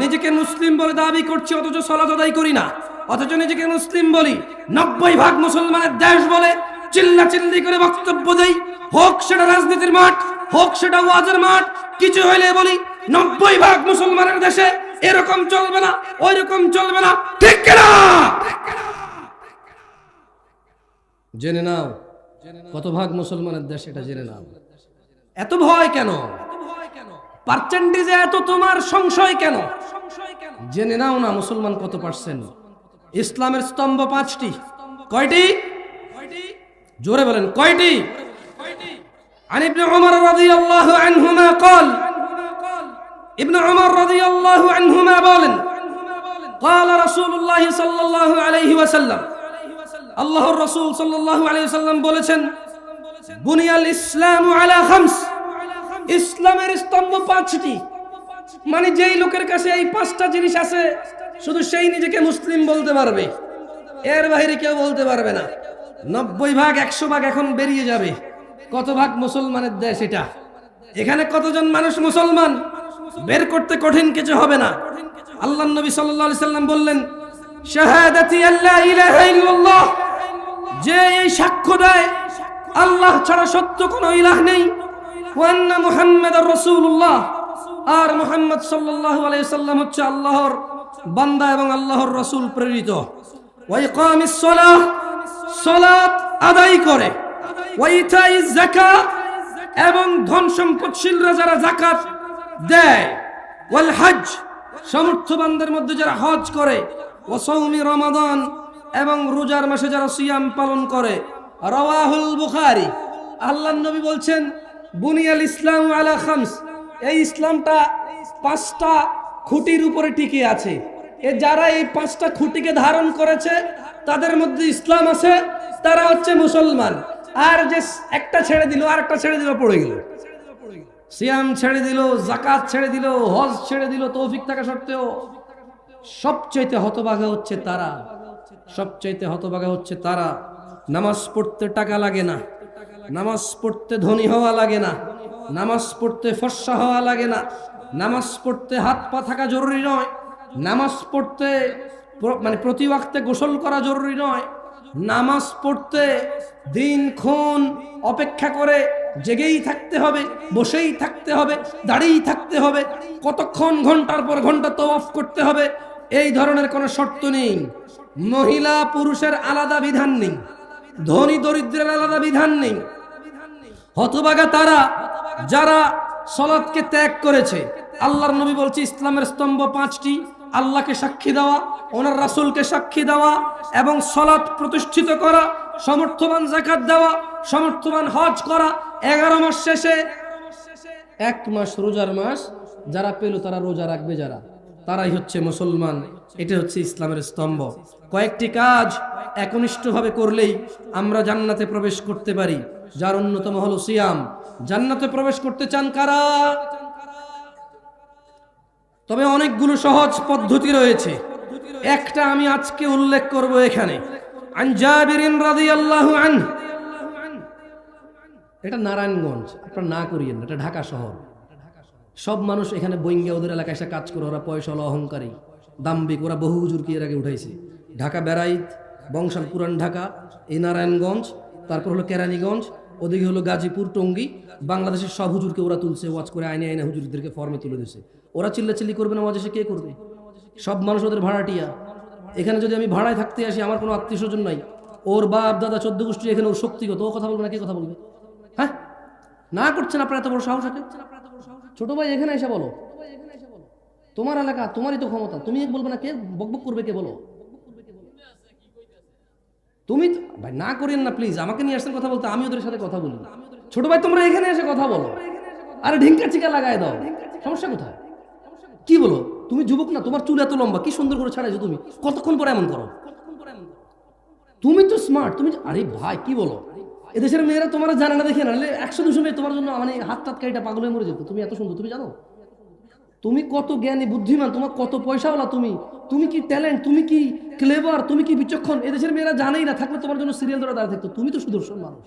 নিজেকে মুসলিম বলে দাবি করছি অথচ সালাত আদায় করি না, অথচ নিজেকে মুসলিম বলি, 90% মুসলমানের দেশ বলে চিল্লাচিল্লি করে বক্তব্য দেই, হোক সেটা রাজনীতির মাঠ, হোক সেটা ওয়াজের মাঠ, কিছু হইলে বলি 90% মুসলমানের দেশে এরকম চলবে না, ওই রকম চলবে না, ঠিক কিনা? জেনে নাও কত ভাগ মুসলমানের দেশ, এটা জেনে নাও। এত ভয় কেন? পার্সেন্টেজে এত তোমার সংশয় কেন? জেনে নাও না মুসলমান কত পার্সেন্ট। ইসলামের স্তম্ভ 5টি। কয়টি? জোরে বলেন, কয়টি? عن ابن عمر رضي الله عنهما قال, ابن عمر رضي الله عنهما বলেন, قال رسول الله صلى الله عليه وسلم, আল্লাহর রাসূল সাল্লাল্লাহু আলাইহি ওয়াসাল্লাম বলেছেন, বুনিয়াল ইসলামু আলা খামস, ইসলামের স্তম্ভ 5টি। মানে যেই লোকের কাছে এই 5টা জিনিস আছে শুধু সেই নিজেকে মুসলিম বলতে পারবে। এর বাইরে কেউ বলতে পারবে না। 90 ভাগ 100 ভাগ এখন বেরিয়ে যাবে। কত ভাগ মুসলমানের দেশ এটা? এখানে কতজন মানুষ মুসলমান বের করতে কঠিন কিছু হবে না। আল্লাহর নবী সাল্লাল্লাহু আলাইহি সাল্লাম বললেন, শাহাদাতি আল্লা ইলাহা ইল্লাল্লাহ, যে এই সাক্ষ্য দেয় আল্লাহ ছাড়া সত্য কোনো ইলাহ নেই, ওয়া আন্না মুহাম্মাদুর রাসূলুল্লাহ, আর মুহাম্মদ সাল্লাল্লাহু আলাইহি সাল্লাম হচ্ছে আল্লাহর বান্দা এবং আল্লাহর রাসূল প্রেরিত। ওয়া ইকামিস সালাহ, সালাত আদায় করে, ওয়া ইতাইজ যাকাত, এবং ধন সম্পদশীলরা যারা যাকাত দেয়, ওয়াল হজ, সমর্থবানদের মধ্যে যারা হজ করে, ওয়া সাওমি রমাদান, এবং রোজার মাসে যারা সিয়াম পালন করে। রাওয়াহুল বুখারী। আল্লাহর নবী বলছেন, বুনিয়াল ইসলাম আলা খামস, এই ইসলামটা 5টা খুঁটির উপরে টিকে আছে। যারা এই 5টা খুঁটিকে ধারণ করেছে তাদের মধ্যে ইসলাম আছে, তারা হচ্ছে মুসলমান। আর যে একটা ছেড়ে দিল, আরেকটা ছেড়ে দিল, পড়ে গেল। সিয়াম ছেড়ে দিল, যাকাত ছেড়ে দিল, হজ ছেড়ে দিল, তৌফিক থাকা সত্ত্বেও, সবচাইতে হতভাগা হচ্ছে তারা, সবচাইতে হতভাগা হচ্ছে তারা। নামাজ পড়তে টাকা লাগে না, নামাজ পড়তে ধনী হওয়া লাগে না, নামাজ পড়তে ফর্সা হওয়া লাগে না, নামাজ পড়তে হাত পা থাকা জরুরি নয়, নামাজ পড়তে মানে প্রতি ওয়াক্তে গোসল করা জরুরি নয়, নামাজ পড়তে দিনক্ষণ অপেক্ষা করে জেগেই থাকতে হবে, বসেই থাকতে হবে, দাঁড়িয়েই থাকতে হবে, কতক্ষণ ঘন্টার পর ঘন্টা তওয়াফ করতে হবে, এই ধরনের কোনো শর্ত নেই। মহিলা পুরুষের আলাদা বিধান নেই, ধনী দরিদ্রের আলাদা বিধান নেই। হতভাগা তারা যারা সালাতকে ত্যাগ করেছে। আল্লাহর নবী বলছে, ইসলামের স্তম্ভ 5টি: আল্লাহকে সাক্ষী দেওয়া, ওনার রাসূলকে সাক্ষী দেওয়া, এবং সালাত প্রতিষ্ঠিত করা, সমর্থবান যাকাত দেওয়া, সমর্থবান হজ করা। 11 মাস শেষে 1 মাস রোজার মাস যারা পেল তারা রোজা রাখবে, যারা তারাই হচ্ছে মুসলমান। এটা হচ্ছে ইসলামের স্তম্ভ। কয়েকটি কাজ একনিষ্ঠভাবে করলেই আমরা জান্নাতে প্রবেশ করতে পারি, যার অন্যতম হলো সিয়াম। জান্নাতে প্রবেশ করতে চান কারা? তবে অনেকগুলো সহজ পদ্ধতি রয়েছে, একটা আমি আজকে উল্লেখ করব এখানে। আন জাবিরিন রাদিয়াল্লাহু আনহু, এটা নারায়ণগঞ্জ, আপনারা না করিয়েন, এটা ঢাকা শহর। সব মানুষ এখানে বইঙ্গা ওদের এলাকায় এসে কাজ করে, ওরা পয়সাওয়ালা, অহংকারী, দাম্ভিক, ওরা বহু হুজুরকে এর আগে উঠাইছে। ঢাকা বেড়াইত, বংশাল, পুরান ঢাকা, এই নারায়ণগঞ্জ, তারপর হলো কেরানীগঞ্জ, ওদিকে হলো গাজীপুর, টঙ্গী। বাংলাদেশের সব হুজুরকে ওরা তুলছে, ওয়াজ করে আইনে আইনে হুজুরদেরকে ফর্মে তুলে দিয়েছে। ওরা চিল্লাচিল্লি করবে না, ওয়াজ এসে কে করবে? সব মানুষ ওদের ভাড়াটিয়া। এখানে যদি আমি ভাড়ায় থাকতে আসি, আমার কোনো আত্মীয় স্বজন নাই, ওর বাপ দাদা 14 গোষ্ঠী এখানে, ওর শক্তিগত, ও কথা বলবে না, কে কথা বলবে? হ্যাঁ, না করছেন আপনার এত বড় সাহস আছে? ছোট ভাই এখানে এসে বলো, তোমার এলাকা, তোমারই তো ক্ষমতা, তুমি বলবে না, কে বকবক করবে? কে বলো? তুমি ভাই না করেন না প্লিজ, আমাকে নিয়ে আসছেন কথা বলতে, আমি ওদের সাথে কথা বলি। ছোট ভাই তোমরা এখানে এসে কথা বলো, আরে ঢিঙ্কা চিকা লাগায় দাও, সমস্যা কোথায়? কি বলো? তুমি যুবক না, তোমার চুল এত লম্বা, কি সুন্দর করে ছাড়াইছো তুমি, কতক্ষণ পরে এমন করো? তুমি তো স্মার্ট, তুমি, আরে ভাই কি বলো? এদেশের মেয়েরা তোমার জানে না, দেখে না, 100-200 মেয়ে তোমার জন্য মানে হাত টাত কাইটা পাগল হয়ে মরে যেত। তুমি এত সুন্দর, তুমি জানো তুমি কত জ্ঞানী বুদ্ধিমান, তোমার কত পয়সাওয়ালা, তুমি কি ট্যালেন্ট, তুমি কি ক্লেভার, তুমি কি বিচক্ষণ, এদেশের মেয়েরা জানেই না, থাকলে তোমার জন্য সিরিয়াল ধরে দাঁড়িয়ে থাকতো। তুমি তো সুদর্শন মানুষ,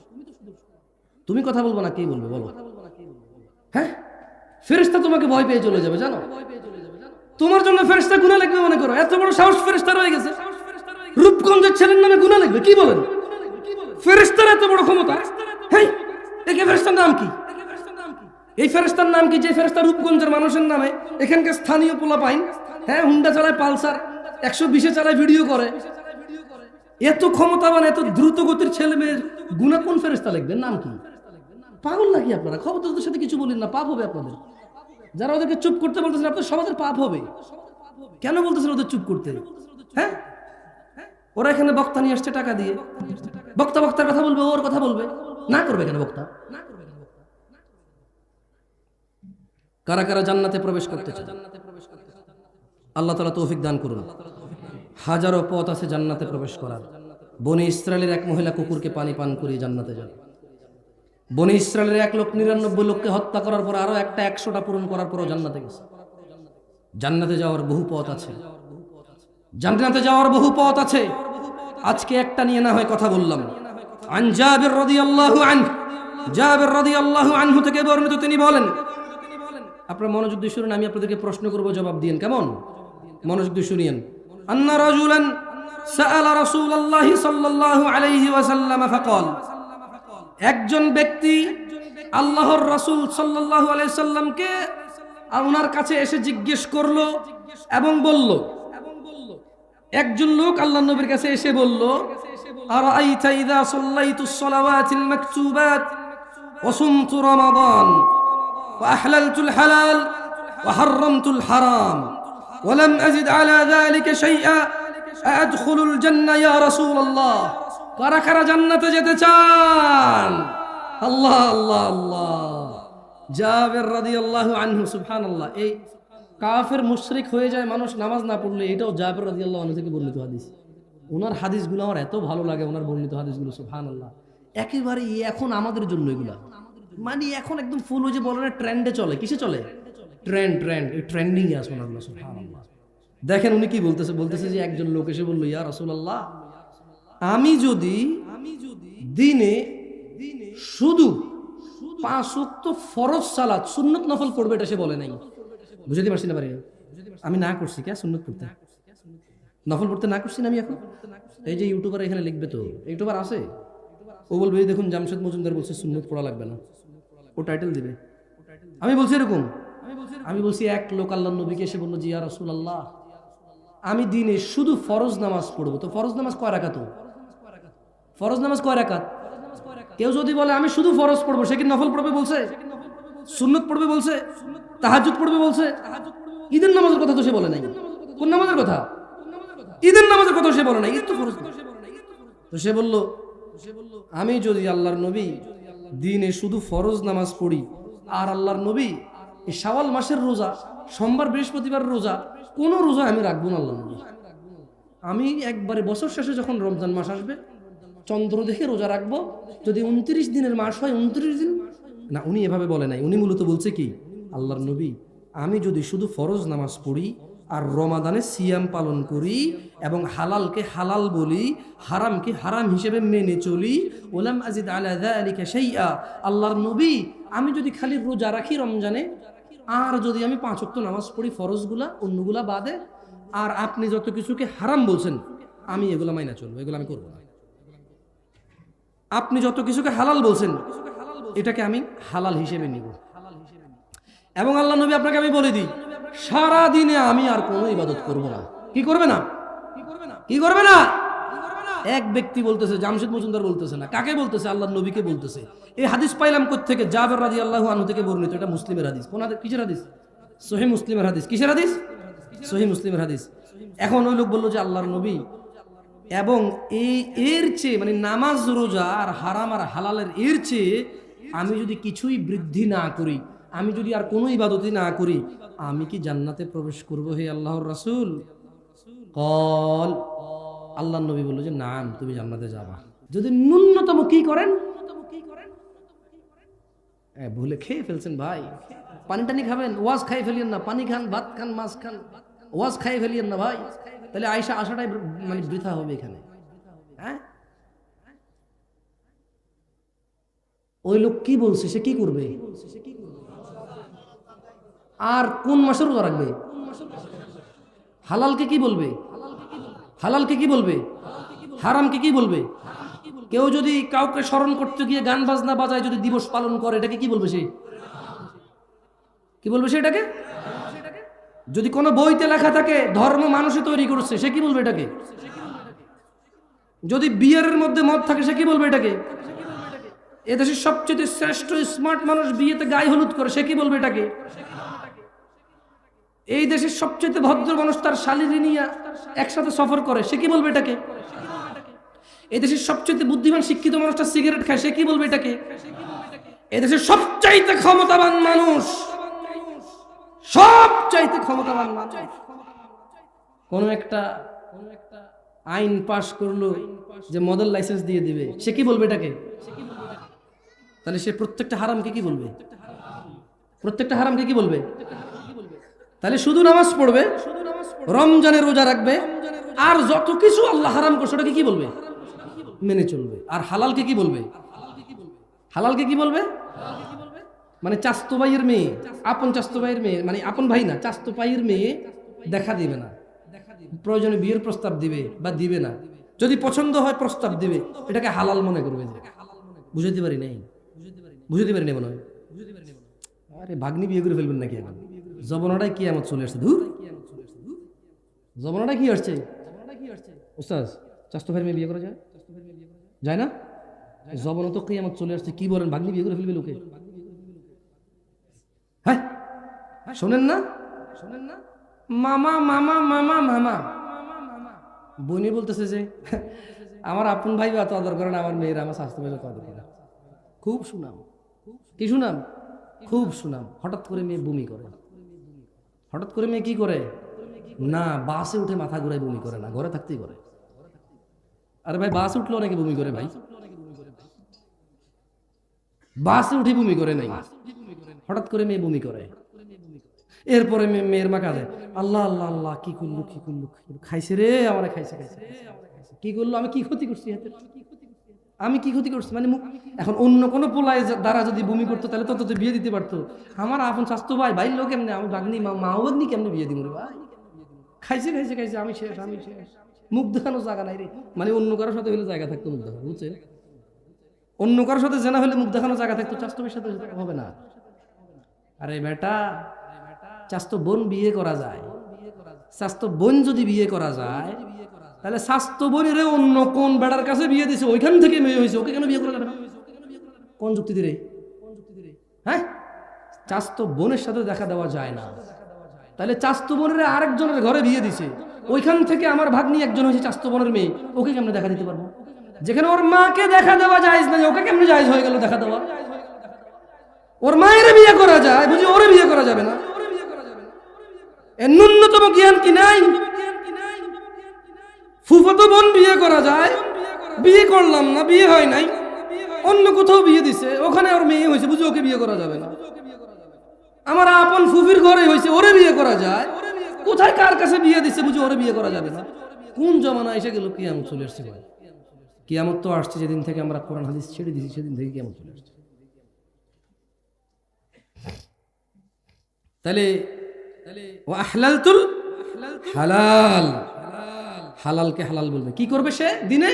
তুমি কথা বলবো না, কে বলবে বলো? হ্যাঁ, ফেরেশতা তোমাকে ভয় পেয়ে চলে যাবে, জানো? তোমার জন্য ফেরেশতা গুনাহ লিখবে মনে করো, এত বড় সাহস ফেরেশতা রয়ে গেছে। রূপগঞ্জের ছেলের নামে গুনাহ লিখবে, কি বলেন? ফেরেশতার এত বড় ক্ষমতা? হ্যাঁ, এই ফেরেশতার নাম কি? এই ফেরেশতার নাম কি যে ফেরেশতা রূপগঞ্জের মানুষের নামে, এখানকার স্থানীয় পোলা পাইন, হ্যাঁ, হুন্ডা চালায়, পালসার 120-এ চালায়, ভিডিও করে। এত ক্ষমতাবান, এত দ্রুত গতির ছেলে মেয়ের গুনাহ কোন ফেরেশতা লিখবেন? নাম কি? পাগল নাকি আপনারা? খবর তো ওদের সাথে কিছু বলেন না, পাপ হবে আপনাদের। যারা ওদেরকে চুপ করতে বলতেছেন, আপনার সমাজের পাপ হবে। কেন বলতেছেন ওদের চুপ করতে? হ্যাঁ, ওরা এখানে বক্তা নিয়ে আসছে টাকা দিয়ে, বক্তার কথা বলবে, ওর কথা বলবে, না করবে কেন বক্তা? কারা কারা জান্নাতে প্রবেশ করতে চান? আল্লাহ তাআলা তৌফিক দান করুন। হাজারো পথ আছে জান্নাতে প্রবেশ করার। বনি ইসরায়েলের এক মহিলা কুকুরকে পানি পান করিয়ে জান্নাতে যান। বনি ইসরায়েলের 1,99,00,000 লোককে হত্যা করার পর আরো একটা 100টা পূরণ করার পরও জান্নাতে গেছে। জান্নাতে যাওয়ার বহু পথ আছে, জান্নাতে যাওয়ার বহু পথ আছে। আজকে একটা নিয়ে না হয় কথা বললাম। আন জাবির রাদিয়াল্লাহু আনহু, জাবির রাদিয়াল্লাহু আনহু থেকে বর্ণিত, তিনি বলেন, আপনারা মনোযোগ দিয়ে শুনুন, আমি আপনাদেরকে প্রশ্ন করব, জবাব দিন, কেমন? মনোযোগ দিয়ে শুনিয়েন। আন্না রাজুলান সাআলা রাসূলুল্লাহ সাল্লাল্লাহু আলাইহি ওয়াসাল্লাম ফাকাল, একজন ব্যক্তি আল্লাহর রাসূল সাল্লাল্লাহু আলাইহি সাল্লামকে ওনার কাছে এসে জিজ্ঞেস করলো এবং বলল, একজন লোক আল্লাহর নবীর কাছে এসে বলল, আরাআইতা ইযা সাল্লাইতুস সালাওয়াতিল মাকতুবাত ওয়া সুমতু রমাদান ওয়া আহলালতুল হালাল ওয়া হাররামতুল হারাম ওয়া লাম আযিদ আলা যালিকা শাইআ আদখুলুল জান্নাহ ইয়া রাসূলুল্লাহ। কারা কারা জান্নাতে যেতে চান? আল্লাহ আল্লাহ আল্লাহ। জাবির রাদিয়াল্লাহু আনহু, সুবহানাল্লাহ। এই কাফের মুশরিক হয়ে যায় মানুষ নামাজ না পড়লে, এটাও জাবির রাদিয়াল্লাহু আনহু থেকে বর্ণিত হাদিস। ওনার হাদিসগুলো আমার এত ভালো লাগে, ওনার বর্ণিত হাদিসগুলো, সুবহানাল্লাহ। একেবারে এখন আমাদের জন্য এগুলা, মানে এখন একদম ফুল, ওই যে বলে না ট্রেন্ডে চলে। কিসে চলে? ট্রেন্ড, ট্রেন্ডিং এ আছে ওনার, সুবহানাল্লাহ। দেখেন উনি কি বলতেছে যে একজন লোক এসে বলল, ইয়া রাসূলুল্লাহ, আমি যদি দিনে শুধু 5 ওয়াক্ত ফরজ সালাত, সুন্নত নফল পড়বে, এটা সে বলে নাই। বুঝতে পারছি না? পারি আমি না করছি কে সুন্নত পড়তে, নফল পড়তে না করছি না আমি। এখন এই যে ইউটিউবার এখানে লিখবে, তো ইউটিউবার আছে, ও বলবে এই দেখুন জামশেদ মজুমদার বলছে সুন্নত পড়া লাগবে না, ও টাইটেল দিবে। আমি বলছি এরকম, আমি বলছি এক লোক আল্লাহর নবীকে এসে বলল, জি ইয়া রাসূলুল্লাহ, আমি দিনে শুধু ফরজ নামাজ পড়বো। তো ফরজ নামাজ কয় রাকাত? ফরজ নামাজ কয় রাকাত? কেউ যদি বলে আমি শুধু ফরজ পড়বো, সে কি নফল পড়বে বলছে? সুন্নত পড়বে বলছে? তাহাজ্জুদ পড়বে বলছে? ঈদের নামাজের কথা তো সে বলে নাই। কোন নামাজের কথা? ঈদের নামাজের কথা সে বলে নাই, ঈদ তো ফরজ। তো সে বলল, আমি যদি আল্লাহর নবী দিনে শুধু ফরজ নামাজ পড়ি, আর আল্লাহর নবী এই শাওয়াল মাসের রোজা, সোমবার বৃহস্পতিবার রোজা, কোন রোজা আমি রাখবো না আল্লাহর নবী। আমি একবারে বছর শেষে যখন রমজান মাস আসবে, চন্দ্র দেখে রোজা রাখবো। যদি 29 দিনের মাস হয় 29 দিন না। উনি এভাবে বলে নাই, উনি মূলত বলছে কি, আল্লাহর নবী, আমি যদি শুধু ফরজ নামাজ পড়ি আর রমাদানে সিয়াম পালন করি এবং হালালকে হালাল বলি, হারামকে হারাম হিসেবে মেনে চলি, ওলাম আজিদ আলা যালিকা শাইআ, আল্লাহর নবী, আমি যদি খালি রোজা রাখি রমজানে, আর যদি আমি 5 ওয়াক্ত নামাজ পড়ি ফরজগুলা, অন্যগুলা বাদে, আর আপনি যত কিছুকে হারাম বলছেন আমি এগুলা মাইনা চলবো, এগুলো আমি করবো না। আপনি যত কিছুকে হালাল বলছেন এটাকে আমি হালাল হিসেবে নিব। এবং আল্লাহ নবী আপনাকে আমি বলে দিই, সারা দিনে আমি আর কোনো ইবাদত করব না। কি করবে না? কি করবে না? এক ব্যক্তি বলতেছে, জামশেদ মজুমদার বলতেছে না, কাকে বলতেছে? আল্লাহর নবীকে বলতেছে। এই হাদিস পাইলাম কোত্থেকে? জাবের রাদিয়াল্লাহু আনহু থেকে বর্ণিত। এটা মুসলিমের হাদিস। কোন হাদিস? কিসের হাদিস? সহিহ মুসলিমের হাদিস। কিসের হাদিস? সহিহ মুসলিমের হাদিস। এখন ওই লোক বলল যে আল্লাহর নবী, এবং এর চেয়ে, মানে নামাজ রোজা আর হারাম আর হালালের এর চেয়ে আমি যদি কিছুই বৃদ্ধি না করি, আমি যদি আর কোনো ইবাদতই না করি, আমি কি জান্নাতে প্রবেশ করবো হে আল্লাহর রাসূল? কল, আল্লাহর নবী বলল যে নাম, তুমি জান্নাতে যাবা যদি ন্যূনতম কি করেন। ভুলে খেয়ে ফেলছেন ভাই, পানি টানি খাবেন, ওয়াজ খাই ফেলিয়েন না, পানি খান, ভাত খান, মাছ খান, ওয়াজ খাই ফেলিয়েন না ভাই, তাহলে আয়সা আসাটাই মানে বৃথা হবে এখানে। হ্যাঁ, ওই লোক কি বলছে, সে কি করবে? আর কোন মাসে রোজা রাখবে? হালালকে কি বলবে? হালালকে কি বলবে? হারামকে কি বলবে? কেউ যদি কাউকে স্মরণ করতে গিয়ে গান বাজনা বাজায়, যদি দিবস পালন করে, এটাকে কি বলবে? সে কি বলবে? সেটাকে যদি কোনো বইতে লেখা থাকে ধর্ম মানুষে তৈরি করছে, সে কি বলবে এটাকে? যদি বিয়ের মধ্যে মদ থাকে, সে কি বলবে এটাকে? এদেশের সবচেয়ে শ্রেষ্ঠ স্মার্ট মানুষ বিয়েতে গায়ে হলুদ করে, সে কি বলবে এটাকে? এই দেশের সবচেয়ে ভদ্র মানুষ তার শালীরি নিয়ে একসাথে সফর করে, সে কি বলবে এটাকে? এই দেশের সবচেয়ে বুদ্ধিমান শিক্ষিত মানুষটা সিগারেট খায়, সে কি বলবে এটাকে? এই দেশের সবচাইতে ক্ষমতাবান মানুষ, সবচাইতে ক্ষমতাবান মানুষ কোন একটা আইন পাশ করলো যে মডেল লাইসেন্স দিয়ে দিবে, সে কি বলবে এটাকে? তাহলে সে প্রত্যেকটা হারামকে কি বলবে? প্রত্যেকটা হারামকে কি বলবে? তাহলে শুধু নামাজ পড়বে, রমজানে রোজা রাখবে, আর যত কিছু আল্লাহ হারাম করছে ওটাকে কি বলবে? মেনে চলবে। আর হালালকে কি বলবে? হালালকে কি বলবে? মানে চাস্তো ভাইয়ের মেয়ে, আপন চাস্তো ভাইয়ের মেয়ে, মানে আপন ভাই না, চাস্তো ভাইয়ের মেয়ে দেখা দিবে না, প্রয়োজনে বিয়ের প্রস্তাব দিবে বা দিবে না, যদি পছন্দ হয় প্রস্তাব দিবে, এটাকে হালাল মনে করবে। বুঝাতে পারি নাই, বুঝাতে পারি নাই মনে হয়। আরে ভাগ্নি বিয়ে করে ফেলবেন নাকি এখন? জবনাটাই কি এমন চলে আসছে, ধুর জবনাটা কি আসছে। ওস্তাদ চাস্তো ভাইয়ের মেয়ে বিয়ে করা যায়? যায় না? জবনা তো কি এমন চলে আসছে, কি বলেন? ভাগ্নি বিয়ে করে ফেলবে লোকে? হ্যাঁ শোনেন না, শোনেন না, মামা মামা মামা মামা বইনি বলতেছে যে আমার আপন ভাই এত আদর করে না, আমার মেয়েরা আমার স্বাস্থ্য ভাই এত আদর করে। খুব সুনাম, কি সুনাম, খুব সুনাম। হঠাৎ করে মেয়ে বমি করে, হঠাৎ করে মেয়ে কি করে না, বাসে উঠে মাথা ঘুরায় বমি করে না, ঘরে থাকতেই করে। আরে ভাই বাসে উঠলে অনেকে বমি করে ভাই, বাসে উঠে বমি করে নাই, হঠাৎ করে মেয়ে বমি করে। এরপরে মেয়ের মা কাঁদে, আল্লাহ আল্লাহ আল্লাহ, কি করলো কি করলো, খাইছে রে আমার, খাইছে খাইছে, কি করলো, আমি কি ক্ষতি করছি হাতে, আমি কি ক্ষতি করছি? মানে এখন অন্য কোনো পোলায় দ্বারা যদি বমি করতো তাহলে তত বিয়ে দিতে পারতো। আমার আপন স্বাস্থ্য ভাই ভাই লোক এমনি, আমি বাগনি মাও বাগনি কেমনি বিয়ে দিব রে ভাই? খাইছে খাইছে খাইছে, আমি শেষ, আমি শেষ, মুখ দেখানোর জায়গা নাই রে। মানে অন্য কারোর সাথে হলে জায়গা থাকতো মুখ দেখানো, বুঝছে? অন্য কারোর সাথে জানা হলে মুখ দেখানোর জায়গা থাকতো, চাস্তবের সাথে হবে না। আরে বেটা, চাস্তো বোন বিয়ে করা যায়, স্বাস্থ্য বোন যদি বিয়ে করা যায় তাহলে স্বাস্থ্য বোনের অন্য কোন বেড়ার কাছে বিয়ে দিছে, ওইখান থেকে মেয়ে হয়েছে, ওকে কেন বিয়ে করা যাবে না? কোন যুক্তি দিরে? হ্যাঁ, চাস্তো বোনের সাথে দেখা দেওয়া যায় না, তাহলে চাস্তো বোনের আরেকজনের ঘরে বিয়ে দিছে, ওইখান থেকে আমার ভাগ্নি একজন হয়েছে চাস্তো বোনের মেয়ে, ওকে কেমনে দেখা দিতে পারবো? যেখানে ওর মাকে দেখা দেওয়া জায়েজ না, ওকে কেমনে জায়েজ হয়ে গেল দেখা দেওয়া? ওর মায়ের বিয়ে করা যায়, বুঝি ওরে বিয়ে করা যাবে না? এর ন্যূনতম জ্ঞান কি নাই? ফুফাতো বোন বিয়ে করা যায়, বিয়ে করলাম না, বিয়ে হয় নাই, অন্য কোথাও বিয়ে দিছে, ওখানে ওর মেয়ে হয়েছে, বুঝি ওকে বিয়ে করা যাবে না? আমার আপন ফুফির ঘরে হয়েছে, ওরে বিয়ে করা যায়, কোথায় কার কাছে বিয়ে দিছে, বুঝি ওরে বিয়ে করা যাবে না? কোন জমানা এসে গেল? কিয়ামত চলে আসছে ভাই, কিয়ামত তো আসছে যেদিন থেকে আমরা কোরআন হাদিস ছেড়ে দিয়েছি, সেদিন থেকে কিয়ামত চলে আসছে। তাহলে ওয়াহলালতুল হালাল, হালালকে হালাল বলবে। কি করবে সে? দিনে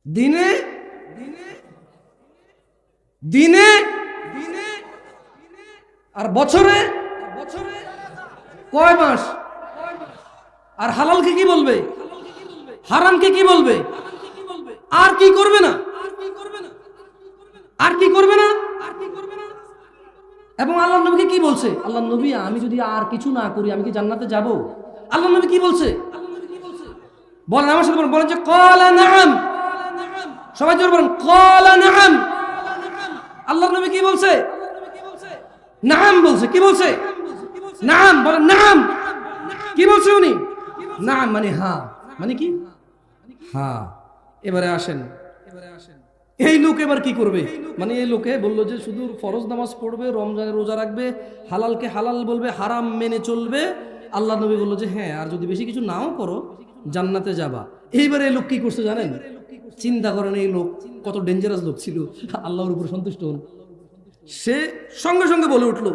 দিনে দিনে আর বছরে কয় মাস? আর হালালকে কি বলবে, হারামকে কি বলবে? আর কি করবে না, আর কি করবে না। এবং আল্লাহ নবীকে কি বলছে? আল্লাহ নবী, আমি যদি আর কিছু না করি আমি কি জান্নাতে যাব? আল্লাহ নবী কি বলছে বলেন আমার সাথে, বলেন যে ক্বালা নাআম, সবাই জোরে বলেন ক্বালা নাআম। আল্লাহ নবী কি বলছে? নাআম বলছে। কি বলছে? নাআম, বলেন নাআম। কি বলছে উনি? নাআম মানে হ্যাঁ, মানে কি? হ্যাঁ। এবারে আসেন, এই লোক এবার কি করবে? মানে এই লোকে বললো যে শুধু ফরজ নামাজ পড়বে, রমজানে রোজা রাখবে, হালালকে হালাল বলবে, হারাম মেনে চলবে। আল্লাহ নবী বললো যে হ্যাঁ, আর যদি বেশি কিছু নাও করো জান্নাতে যাবা। এইবার এই লোক কি করছে জানেন? চিন্তা করেন এই লোক কত ডেঞ্জারাস লোক ছিল, আল্লাহর উপর সন্তুষ্ট হন। সে সঙ্গে সঙ্গে বলে উঠলো,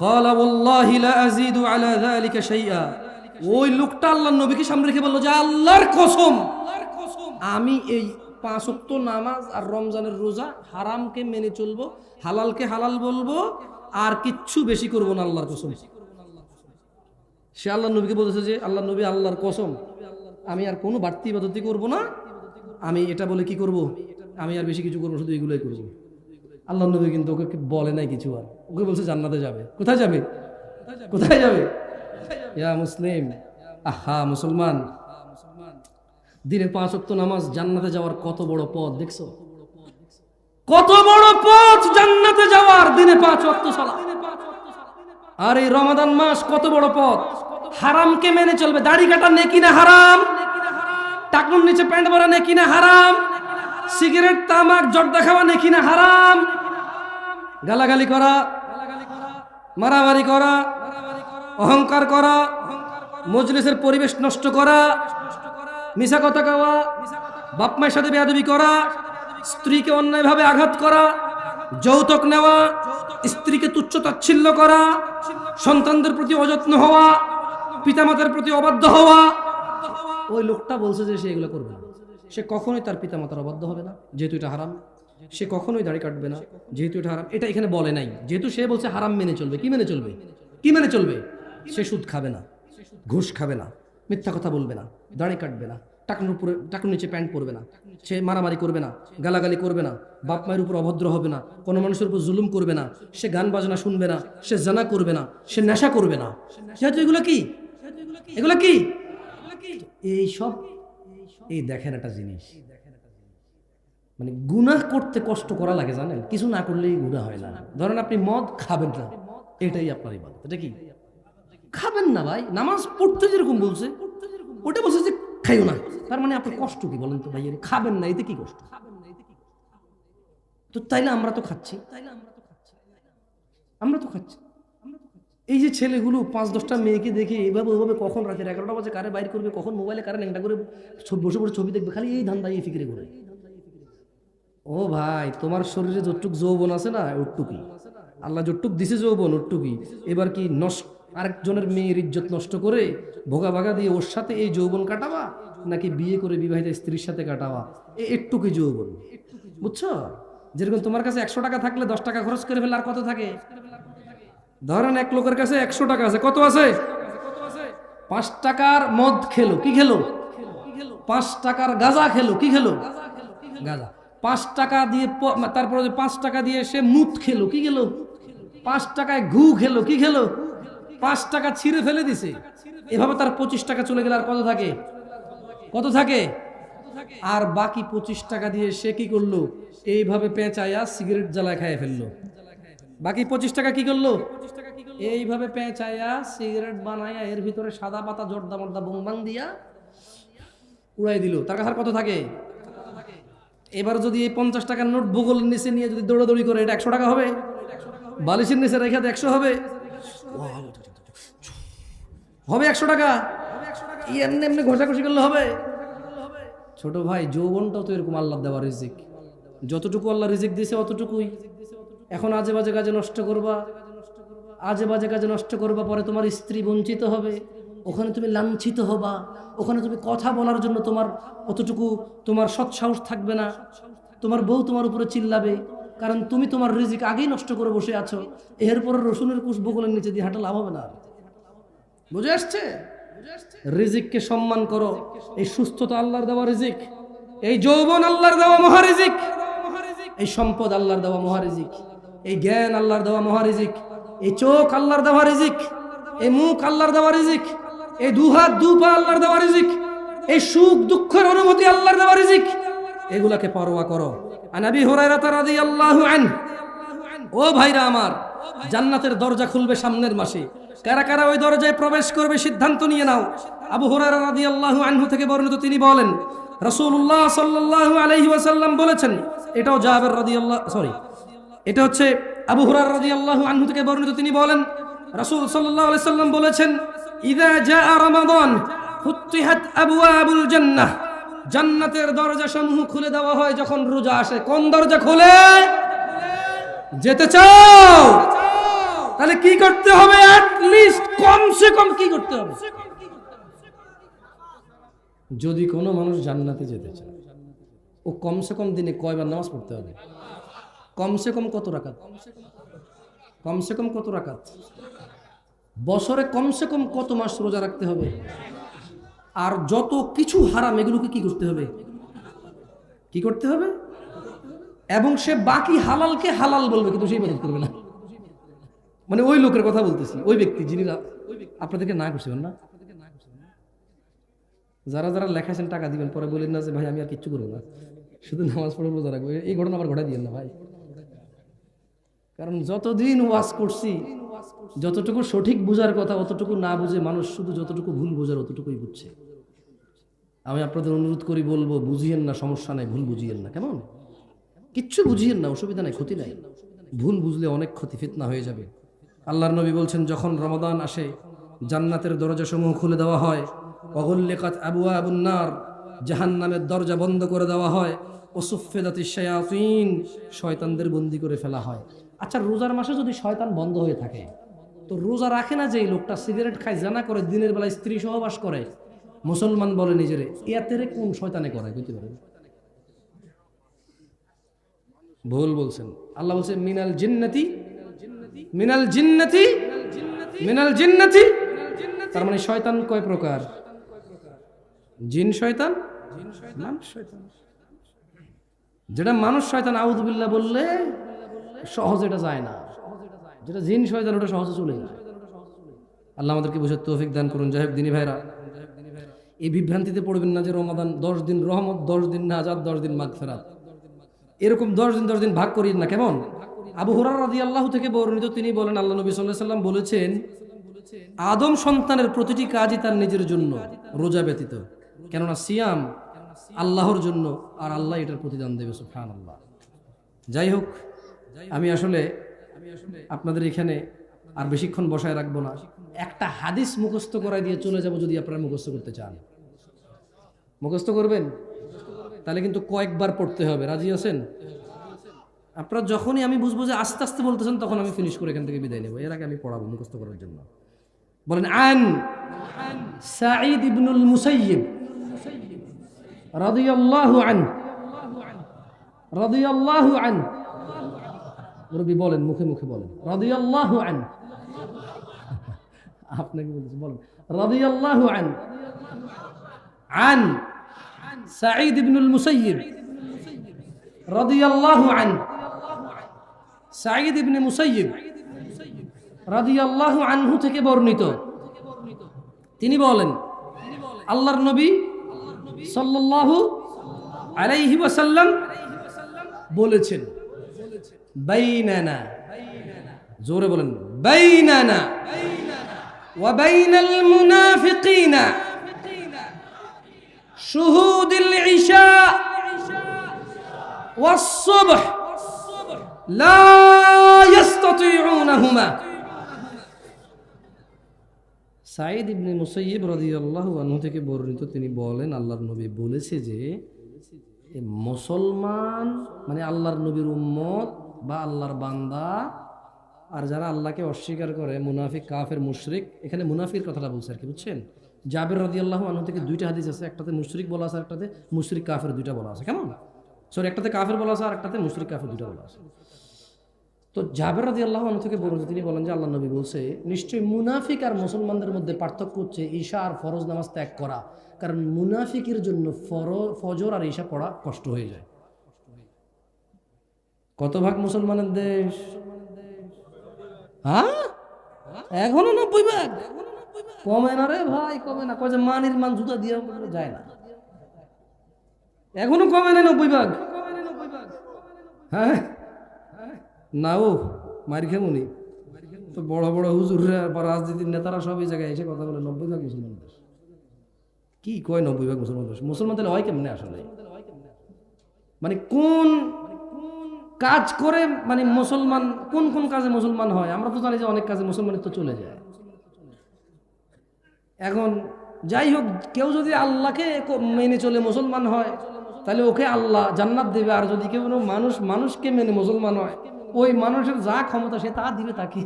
ক্বালা ওয়াল্লাহি লা আযীদু আলা যালিকা শাইআ। ওই লোকটা আল্লাহর নবীকে সামনে রেখে বলল যে আল্লাহর কসম, আমি এই 5 ওয়াক্ত নামাজ আর রমজানের রোজা, হারামকে মেনে চলবো, হালালকে হালাল বলবো, আর কিচ্ছু বেশি করবো না, আল্লাহর কসম। সে আল্লাহ নবীকে বলতেছে যে আল্লাহ নবী, আল্লাহর কসম আমি আর কোনো বাড়তি ইবাদতই করবো না, আমি এটা বলে কি করব, আমি আর বেশি কিছু করবো, শুধু এগুলোই করবো। আল্লাহ নবী কিন্তু ওকে বলে নাই কিছু, আর ওকে বলছে জান্নাতে যাবে। কোথায় যাবে? কোথায় যাবে? ইয়া মুসলিম, আহা মুসলমান, দিনে 5 ওয়াক্ত নামাজ, জান্নাতে যাওয়ার কত বড় পথ দেখছো? কত বড় পথ জান্নাতে যাওয়ার, দিনে 5 ওয়াক্ত সালাত। আর এই রমাদান মাস কত বড় পথ। হারামকে মেনে চলবে, দাড়ি কাটা নেকি না হারাম, টাকনুর নিচে প্যান্ট পরা নেকি না হারাম, সিগারেট তামাক জর্দা খাওয়া নেকি না হারাম, গালাগালি করা, মারামারি করা, অহংকার করা, মজলিসের পরিবেশ নষ্ট করা, মিছা কথা কওয়া, বাপ মায়ের সাথে বেয়াদবি করা, স্ত্রীকে অন্যায়ভাবে আঘাত করা, যৌতুক নেওয়া, স্ত্রীকে তুচ্ছ তাচ্ছিল্য করা, সন্তানদের প্রতি অযত্ন হওয়া, পিতামাতার প্রতি অবাধ্য হওয়া। ওই লোকটা বলছে যে সে এগুলো করবে না, সে কখনোই তার পিতামাতার অবাধ্য হবে না, যেহেতু এটা হারাম। সে কখনোই দাড়ি কাটবে না, যেহেতু এটা হারাম। এটা এখানে বলে নাই, যেহেতু সে বলছে হারাম মেনে চলবে। কি মেনে চলবে? কি মেনে চলবে? সে সুদ খাবে না, ঘুষ খাবে না, মিথ্যা কথা বলবে না, দাড়ি কাটবে না, টাকার উপরে টাকার নিচে প্যান্ট পরবে না, সে মারামারি করবে না, গালাগালি করবে না, বাপ মায়ের উপর অভদ্র হবে না, কোনো মানুষের উপর জুলুম করবে না, সে গান বাজনা শুনবে না, সে জানা করবে না, সে নেশা করবে না। যেহেতু এগুলো কি, এগুলো কি এই সব, এই দেখেন একটা জিনিস, মানে গুনাহ করতে কষ্ট করা লাগে, জানেন? কিছু না করলেই গুনাহ হয় না। ধরেন আপনি মদ খাবেন না, এটাই আপনার ইবাদত। এটা কি? খাবেন না ভাই, নামাজ পড়তে যেরকম বলছে ওটা বলছে যে খাইও না, তার মানে আপনার কষ্ট কি বলেন তো ভাই? খাবেন না, এতে কি কষ্ট? তো তাইলে আমরা তো খাচ্ছি, আমরা তো খাচ্ছি। এই যে ছেলেগুলো 5-10টা মেয়েকে দেখে এইভাবে ওইভাবে, কখন রাতের 11টা বাজে কারে বাইর করবে, কখন মোবাইলে কারে ল্যাংটা করে বসে বসে ছবি দেখবে, খালি এই ধান্দা, এই ফিকিরে করে। ও ভাই, তোমার শরীরে যতটুক যৌবন আছে না, ওটুকুই আল্লাহ যতটুক দিছে যৌবন, ওটুকুই। এবার কি আরেকজনের মেয়ের ইজ্জত নষ্ট করে ভোগা ভাগা দিয়ে ওর সাথে এই যৌবন কাটাবা, নাকি বিয়ে করে বিবাহিত স্ত্রীর সাথে কাটাবা? একটুকুই যৌবন, বুঝছো? যেরকম তোমার কাছে 100 টাকা থাকলে 10 টাকা খরচ করে ফেলে, আর কত থাকে? ধরেন এক লোকের কাছে 100 টাকা আছে, কত আছে? 5 টাকার মদ খেলো, কি খেলো? 5 টাকার গাঁজা খেলো, কি খেলো? গাঁজা। 5 টাকা দিয়ে, তারপরে 5 টাকা দিয়ে সে মুত খেলো, কি খেলো? 5 টাকায় ঘু খেলো, কি খেলো? 5 টাকা ছিঁড়ে ফেলে দিছে। এভাবে তার 25 টাকা চলে গেলে আর কত থাকে? কত থাকে? আর বাকি 25 টাকা দিয়ে সে কি করলো? এইভাবে পেঁচায়া সিগারেট জ্বালায় খাইয়ে ফেললো। বাকি 25 টাকা কি করলো? এইভাবে পেঁচায়া সিগারেট বানায়া এর ভিতরে সাদা পাতা জর্দা মর্দা বোমবাং দিয়া উড়াই দিল। তার কাছে আর কত থাকে? এবার যদি এই 50 টাকার নোট ভূগোল নিচে নিয়ে যদি দৌড়াদৌড়ি করে, এটা 100 টাকা হবে? বালিশের নিচে রেখে 100 হবে? হবে 100 টাকা? এমনি এমনি ঘষাঘষি করলে হবে? ছোট ভাই, যৌবনটাও তো এরকম আল্লাহ দেওয়া রিজিক। যতটুকু আল্লাহ রিজিক দিয়েছে অতটুকুই। এখন আজে বাজে কাজে নষ্ট করবা, আজে বাজে কাজে নষ্ট করবা, পরে তোমার স্ত্রী বঞ্চিত হবে, ওখানে তুমি লাঞ্ছিত হবা, ওখানে তুমি কথা বলার জন্য তোমার অতটুকু তোমার সৎসাহস থাকবে না, তোমার বউ তোমার উপরে চিল্লাবে, কারণ তুমি তোমার রিজিক আগেই নষ্ট করে বসে আছো। এরপরে রসুনের কুশ বগলের নিচে দিয়ে হাঁটা লাভ হবে না। বুঝে আসছে? রিজিককে সম্মান করো। এই সুস্থতা আল্লাহর দেওয়া রিজিক, এই যৌবন আল্লাহর দেওয়া মহারিজিক, এই সম্পদ আল্লাহর দেওয়া মহারিজিক, এই জ্ঞান আল্লাহর দেওয়া মহারিজিক, এই চোখ আল্লাহর দেওয়া রিজিক, এই মুখ আল্লাহর দেওয়া রিজিক, এই দুহাত দুপা আল্লাহর দেওয়া রিজিক, এই সুখ দুঃখের অনুভূতি আল্লাহর দেওয়া রিজিক। এগুলাকে পরোয়া করো। আন আবি হুরায়রা রাদিয়াল্লাহু আনহু, ও ভাইরা আমার, জান্নাতের দরজা খুলবে সামনের মাসে। কারা কারা ওই দরজায় প্রবেশ করবে সিদ্ধান্ত নিয়ে নাও। আবু হুরায়রা রাদিয়াল্লাহু আনহু থেকে বর্ণিত, তিনি বলেন রাসূলুল্লাহ সাল্লাল্লাহু আলাইহি ওয়াসাল্লাম বলেছেন, এটাও জাবের এটা হচ্ছে আবু হুরায়রা রাদিয়াল্লাহু আনহু থেকে বর্ণিত, তিনি বলেন রাসূল সাল্লাল্লাহু আলাইহি ওয়াসাল্লাম বলেছেন, ইযা জাআ রমাদান ফুতিহাত আবওয়াবুল জান্নাহ, জান্নাতের দরজাসমূহ খুলে দেওয়া হয় যখন রোজা আসে। কোন দরজা খোলে? যেতে চাও? তাহলে কি করতে হবে? অ্যাট লিস্ট কমসে কম কি করতে হবে? যদি কোনো মানুষ জান্নাতে যেতে চায়, ও কমসে কম দিনে কয়বার নামাজ পড়তে হবে? কমসে কম কত রাকাত? কমসে কম কত রাকাত? বছরে কমসে কম কত মাস রোজা রাখতে হবে? আর যত কিছু হারাম, এগুলোকে কি করতে হবে? কি করতে হবে? এবং সে বাকি হালালকে হালাল বলবে, কিন্তু সেই ইবাদত করবে না। মানে ওই লোকের কথা বলতেছি, ওই ব্যক্তি যিনি আপনাদেরকে না করছিলেন না, যারা যারা লেখাছেন টাকা দিবেন, পরে বলেন না যে ভাই আমি আর কিচ্ছু করবো না, শুধু নামাজ পড়ে রোজা রাখবো। এই ঘটনা আবার ঘটাই দিয়েন না ভাই। কারণ যতদিন ওয়াজ করছি, যতটুকু সঠিক বুঝার কথা অতটুকু না বুঝে মানুষ শুধু যতটুকু ভুল বোঝার অতটুকুই বুঝছে। আমি আপনাদের অনুরোধ করি, বলবো বুঝিয়েন না, সমস্যা নাই, ভুল বুঝিয়েন না। কেমন? কিচ্ছু বুঝিয়েন না, অসুবিধা নাই, ক্ষতি নাই। ভুল বুঝলে অনেক ক্ষতি, ফিতনা হয়ে যাবে। আল্লাহর নবী বলছেন, যখন রমাদান আসে জান্নাতের দরজাসমূহ খুলে দেওয়া হয়, ওয়াগুল্লিকাত আবওয়াবুন নার, জাহান্নামের দরজা বন্ধ করে দেওয়া হয়, ওয়াসুফিদাতিশ শায়াতিন, শয়তানদের বন্দী করে ফেলা হয়। আচ্ছা, রোজার মাসে যদি শয়তান বন্ধ হয়ে থাকে, তো রোজা রাখে না যেই লোকটা, সিগারেট খায়, জানা করে, দিনের বেলায় স্ত্রী সহবাস করে, মুসলমান বলে নিজেরে, এতেরে কোন শয়তানে করে বুঝতে পারেন? ভুল বলছেন। আল্লাহ বলছে মিনাল জিন্নাতি, মিনাল জিন্নাতি, মিনাল জিন্নাতি। তার মানে শয়তান কয় প্রকার? জিন শয়তান, মানুষ শয়তান। যেটা মানুষ শয়তান আউযুবিল্লাহ বললে সহজে এটা যায় না, যেটা জিন শয়তান ওটা সহজে চলে যায়। আল্লাহ আমাদেরকে বুঝার তৌফিক দান করুন। যাই হোক দিনী ভাইরা, এই বিভ্রান্তিতে পড়বেন না যে রমাদান 10 দিন রহমত, 10 দিন নাজাত, 10 দিন মাগফিরাত, এরকম 10 দিন 10 দিন ভাগ করিন না। কেমন? আবু হুরায়রা রাদিয়াল্লাহু থেকে বর্ণিত, তিনি বলেন আল্লাহ নবী সাল্লাল্লাহু আলাইহি সাল্লাম বলেছেন, আদম সন্তানের প্রতিটি কাজই তার নিজের জন্য, রোজা ব্যতীত। কেননা সিয়াম আল্লাহর জন্য, আর আল্লাহ এটার প্রতিদান দেবে। সুবহানাল্লাহ। যাই হোক, আমি আসলে আপনাদের এখানে আর বেশিক্ষণ বসায় রাখবো না। একটা হাদিস মুখস্থ করাই দিয়ে চলে যাব, যদি আপনারা মুখস্থ করতে চান। মুখস্থ করবেন? তাহলে কিন্তু কয়েকবার পড়তে হবে। রাজি আছেন? আপনারা যখনই আমি বুঝবো যে আস্তে আস্তে বলতেছেন, তখন আমি ফিনিশ করে এখান থেকে বিদায় নেব। এর আগে আমি পড়াবো মুখস্থ করার জন্য। বলেন, আন সাঈদ ইবনুল মুসাইয়িব রাদিয়াল্লাহু আনহু, রাদিয়াল্লাহু আনহু। মুরব্বি বলেন, মুখে মুখে বলেন রাদিয়াল্লাহু আনহু। আপনাকে বলতেছি, বলেন রাদিয়াল্লাহু আনহু। আন সাঈদ ইবনুল মুসাইয়িব রাদিয়াল্লাহু আনহু। সাঈদ ইবনে মুসাইয়িব রাদিয়াল্লাহু আনহু থেকে বর্ণিত, তিনি বলেন আল্লাহর নবী সাল্লাল্লাহু আলাইহি ওয়াসাল্লাম বলেছেন, বাইনানা, জোরে বলেন, বাইনানা ওয়া বাইনাল মুনাফিকিনা শুহুদুল ইশা ওয়াস সুবহ লা ইস্তাতিউনাহুমা। সাঈদ ইবনে মুসাইয়িব রাদিয়াল্লাহু আনহু থেকে বর্ণিত, তিনি বলেন আল্লাহর নবী বলেছে যে মুসলমান মানে আল্লাহর নবীর উম্মত বা আল্লাহর বান্দা, আর যারা আল্লাহকে অস্বীকার করে, মুনাফিক, কাফের, মুশরিক, এখানে মুনাফিকের কথাটা বলছে আর কি, বুঝছেন? জাবের রাদিয়াল্লাহু আনহু থেকে দুইটা হাদিস আছে, একটাতে মুশরিক বলা আছে, একটাতে মুশরিক কাফের দুইটা বলা আছে। কেমন? সরি, একটাতে কাফের বলা আছে আর একটাতে মুশরিক কাফের দুইটা বলা আছে। তো জাবের রাদিয়াল্লাহু আনহু থেকে বলেছে, তিনি বলেন যে আল্লাহ নবী বলছে, নিশ্চয়ই মুনাফিক আর মুসলমানদের মধ্যে পার্থক্য হচ্ছে ঈশা আর ফরজ নামাজ ত্যাগ করা। কারণ মুনাফিকের জন্য ফজর আর ঈশা পড়া কষ্ট হয়ে যায়। কত ভাগ মুসলমানের দেশ? হ্যাঁ, এখনো 90 ভাগ। কমে না রে ভাই, কমে না। কয় যে মানির মান জুতা দিয়ে যায় না, এখনো কমে না 90 ভাগ। হ্যাঁ, নাও মার খেমনি তো বড় বড় হুজুররা বা রাজনীতির নেতারা সব এই জায়গায় এসে কথা বলে 90 ভাগ মুসলমান দেশ। কি কয় 90 ভাগ মুসলমান দেশ? মুসলমান তাহলে হয় কেমনে আসলে? মানে কোন কাজ করে মানে মুসলমান, কোন কোন কাজে মুসলমান হয়? আমরা তো জানি যে অনেক কাজে মুসলমানের তো চলে যায়। এখন যাই হোক, কেউ যদি আল্লাহকে মেনে চলে মুসলমান হয়, তাহলে ওকে আল্লাহ জান্নাত দেবে। আর যদি কেউ মানুষকে মেনে মুসলমান হয়, ওই মানুষের যা ক্ষমতা সে তা দিবে তাকে,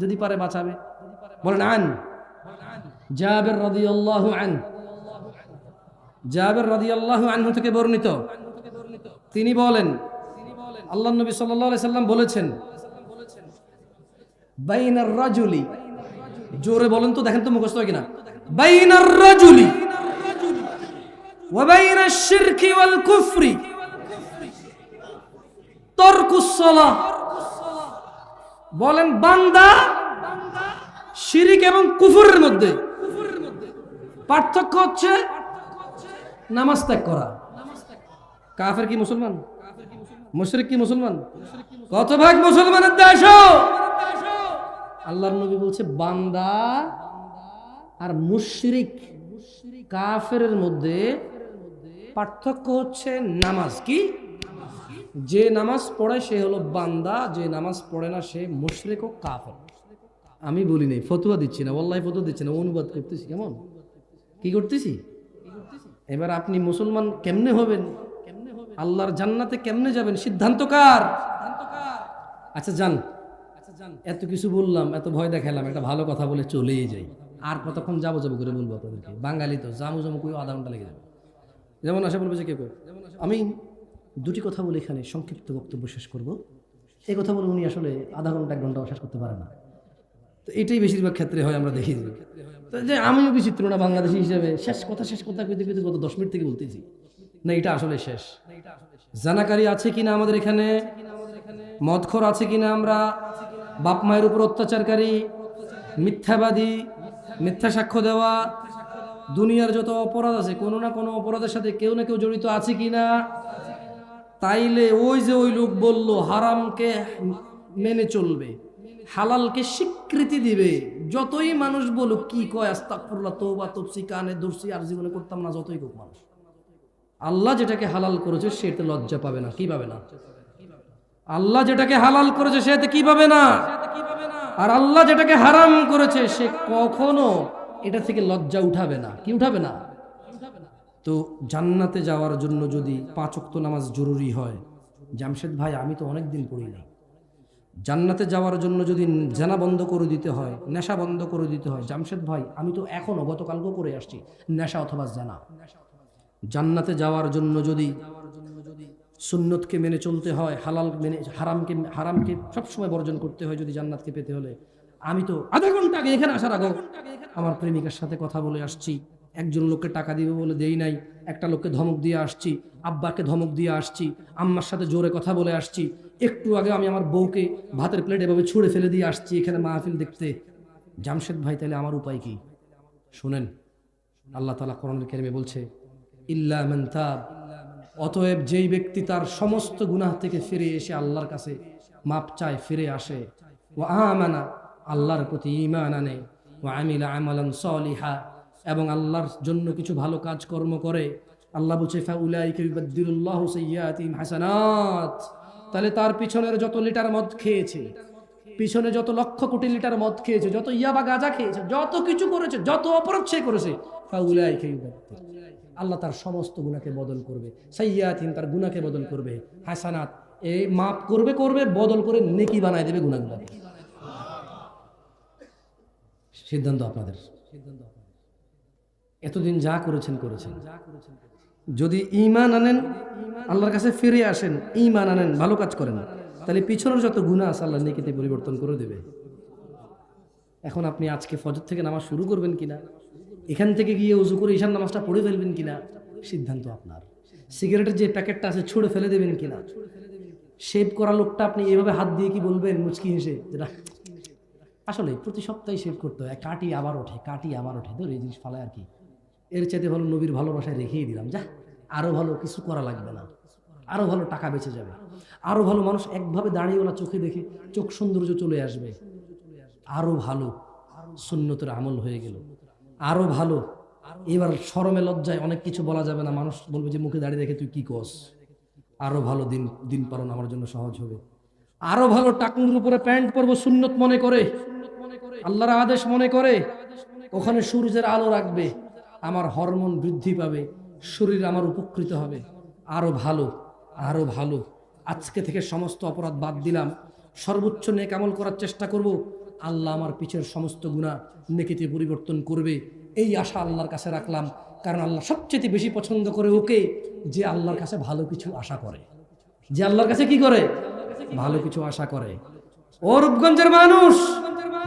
যদি পারে বাঁচাবে। বলেন, আন জাবের রাদিয়াল্লাহু আনহু, জাবের রাদিয়াল্লাহু আনহু থেকে বর্ণিত, তিনি বলেন আল্লাহর নবী সাল্লাল্লাহু আলাইহি সাল্লাম বলেছেন, বাইনার রাজুলি, জোরে বলেন তো, দেখেন তো মুখস্থ হয় কিনা, বাইনার রাজুলি ওয়া বাইনাশ শিরকি ওয়াল কুফরি তারকুস সালাহ। বলেন, বান্দা শিরিক এবং কুফরের মধ্যে পার্থক্য হচ্ছে নামাজ ত্যাগ করা। কাফের কি মুসলমান? মুশরিক কি মুসলমান? কত ভাগ মুসলমানের দেশ? আল্লাহর নবী বলছে, বান্দা আর মুশরিক কাফেরের মধ্যে পার্থক্য হচ্ছে নামাজ। কি? যে নামাজ পড়ে সে হলো বান্দা, যে নামাজ পড়ে না সে মুশরিক ও কাফের। আমি বলি নাই, ফতুয়া দিচ্ছি না, ওয়াল্লাহি ফতুয়া দিচ্ছি না, অনুবাদ করতেছি। কেমন কি করতেছি? এবার আপনি মুসলমান কেমনে হবেন, আল্লাহর জান্নাতে কেমনে যাবেন, সিদ্ধান্ত কার? আচ্ছা যান, এত কিছু বললাম, এত ভয় দেখালাম, একটা ভালো কথা বলে চলেই যাই। আর কতক্ষণ যাবো যাবো করে বলবো আপনাদেরকে? বাঙালি তো জামু জামু করে আধা ঘন্টা লেগে যাবে। যেমন আসে বলবে যে কেউ আমি দুটি কথা বলে এখানে সংক্ষিপ্ত বক্তব্য শেষ করব, এই কথা বলে উনি আসলে আধা ঘন্টা 1 ঘন্টাও শেষ করতে পারে না। তো এটাই বেশিরভাগ ক্ষেত্রে হয়, আমরা দেখি তো যে আমিও বিচিত্র না বাংলাদেশি হিসেবে, শেষ কথা কইতে কইতে গত 10 মিনিট থেকে বলতেছি না এটা আসলে শেষ। জানাকারী আছে কিনা আমাদের এখানে, মদখোর আছে কিনা, আমরা বাপ মায়ের উপর অত্যাচারকারী, মিথ্যাবাদী, মিথ্যা সাক্ষ্য দেওয়া, দুনিয়ার যত অপরাধ আছে কোনো না কোনো অপরাধের সাথে কেউ না কেউ জড়িত আছে কিনা? তাইলে ওই যে ওই লোক বলল হারামকে মেনে চলবে, হালালকে স্বীকৃতি দিবে, যতই মানুষ বলুক কি কয় আস্তাগফিরুল্লাহ তওবা তফসি কানে ধরছি আর জীবনে করতাম না, যতই হোক মানুষ, আল্লাহ যেটাকে হালাল করেছে সেটা লজ্জা পাবে না। কি পাবে না? আল্লাহ যেটাকে হালাল করেছে সেটা কি পাবে না? আর আল্লাহ যেটাকে হারাম করেছে সে কখনো এটা থেকে লজ্জা উঠাবে না। কি উঠাবে না? তো জান্নাতে যাওয়ার জন্য যদি 5 ওয়াক্ত নামাজ জরুরি হয়, জামশেদ ভাই আমি তো অনেক দিন পড়ি নাই, জান্নাতে যাওয়ার জন্য যদি জানা বন্ধ করে দিতে হয়, নেশা বন্ধ করে দিতে হয়, জামশেদ ভাই আমি তো এখনো গতকালকেও করে আসছি নেশা অথবা জানা, জান্নাতে যাওয়ার জন্য যদি সুন্নতকে মেনে চলতে হয়, হালাল মেনে হারামকে সবসময় বর্জন করতে হয়, যদি জান্নাতকে পেতে হলে, আমি তো আধা ঘন্টা আগে এখানে আসার আগে আমার প্রেমিকার সাথে কথা বলে আসছি, একজন লোককে টাকা দিবে বলে দেই নাই, একটা লোককে ধমক দিয়ে আসছি, আব্বাকে ধমক দিয়ে আসছি, আম্মার সাথে জোরে কথা বলে আসছি, একটু আগে আমি আমার বউকে ভাতের প্লেট এভাবে ছুঁড়ে ফেলে দিয়ে আসছি এখানে মাহফিল দেখতে। জামশেদ ভাই তাহলে আমার উপায় কি? শুনেন, আল্লাহ তাআলা কোরআনুল কারীমে বলছে ইল্লা মান তাব, অতএব যেই ব্যক্তি তার সমস্ত গুনাহ থেকে ফিরে এসে আল্লাহর কাছে মাপ চায়, ফিরে আসে, ওয়া আমানা, আল্লাহর প্রতি ঈমান আনে, ওয়া আমিলা আমালান সলিহা, এবং আল্লাহর জন্য কিছু ভালো কাজ কর্ম করে, আল্লাহ বলছে ফাউলাইকা ইউবাদদিলুল্লাহু সাইয়্যাতিহিম হাসানাত, তাহলে তার পিছনের যত লিটার মদ খেয়েছে, পিছনে যত লক্ষ কোটি লিটার মদ খেয়েছে, যত ইয়াবা গাঁজা খেয়েছে, যত কিছু করেছে, যত অপরাধ সে করেছে, ফাউলাইকা ইউবাদদিল, আল্লাহ তার সমস্ত গুনাহকে বদল করবে, সাইয়্যাতিন, তার গুনাহকে বদল করবে, হাসানাত, এই মাফ করবে বদল করে নেকি বানায় দেবে গুনাহগুলো। সিদ্ধান্ত আপনাদের, এতদিন যা করেছেন করেছেন, যদি ঈমান আনেন, আল্লাহর কাছে ফিরে আসেন, ঈমান আনেন, ভালো কাজ করেন, তাহলে পিছনের যত গুনাহ আছে আল্লাহ নেকিতে পরিবর্তন করে দেবে। এখন আপনি আজকে ফজর থেকে নামাজ শুরু করবেন কিনা, এখান থেকে গিয়ে ওযু করে ঈশান নামাজটা পড়ে ফেলবেন কিনা, সিদ্ধান্ত আপনার। সিগারেটের যে প্যাকেটটা আছে ছুঁড়ে ফেলে দেবেন কিনা, শেভ করা লোকটা আপনি এভাবে হাত দিয়ে কি বলবেন মুচকি হেসে, যেটা আসলে প্রতি সপ্তাহে শেভ করতে হয়, কাটি আবার ওঠে, ধর এই জিনিস ফালায় আর কি, এর চাইতে ভালো নবীর ভালোবাসায় রেখেই দিলাম, যা আরো ভালো কিছু করা লাগবে না, আরো ভালো টাকা বেঁচে যাবে, আরো ভালো মানুষ একভাবে দাঁড়িয়েওয়ালা চোখে দেখে চোখ সৌন্দর্য চলে আসবে, আরো ভালো সুন্নতের আমল হয়ে গেল, আরো ভালো। এবার শরমে লজ্জায় অনেক কিছু বলা যাবে না, মানুষ বলবে যে মুখে দাঁড়িয়ে দেখে তুই কি কস, আরো ভালো দিন পালন আমার জন্য সহজ হবে, আরো ভালো টাকুর উপরে প্যান্ট পরবো সুন্নত মনে করে, আল্লাহর আদেশ মনে করে, ওখানে সূর্যের আলো রাখবে, আমার হরমোন বৃদ্ধি পাবে, শরীর আমার উপকৃত হবে, আরো ভালো। আজকে থেকে সমস্ত অপরাধ বাদ দিলাম, সর্বোচ্চ নেক আমল করার চেষ্টা করব, আল্লাহ আমার পিছের সমস্ত গুনাহ নেকিতে পরিবর্তন করবে, এই আশা আল্লাহর কাছে রাখলাম। কারণ আল্লাহ সবচেয়ে বেশি পছন্দ করে ওকে যে আল্লাহর কাছে ভালো কিছু আশা করে, যে আল্লাহর কাছে কি করে, ভালো কিছু আশা করে। ও রূপগঞ্জের মানুষ,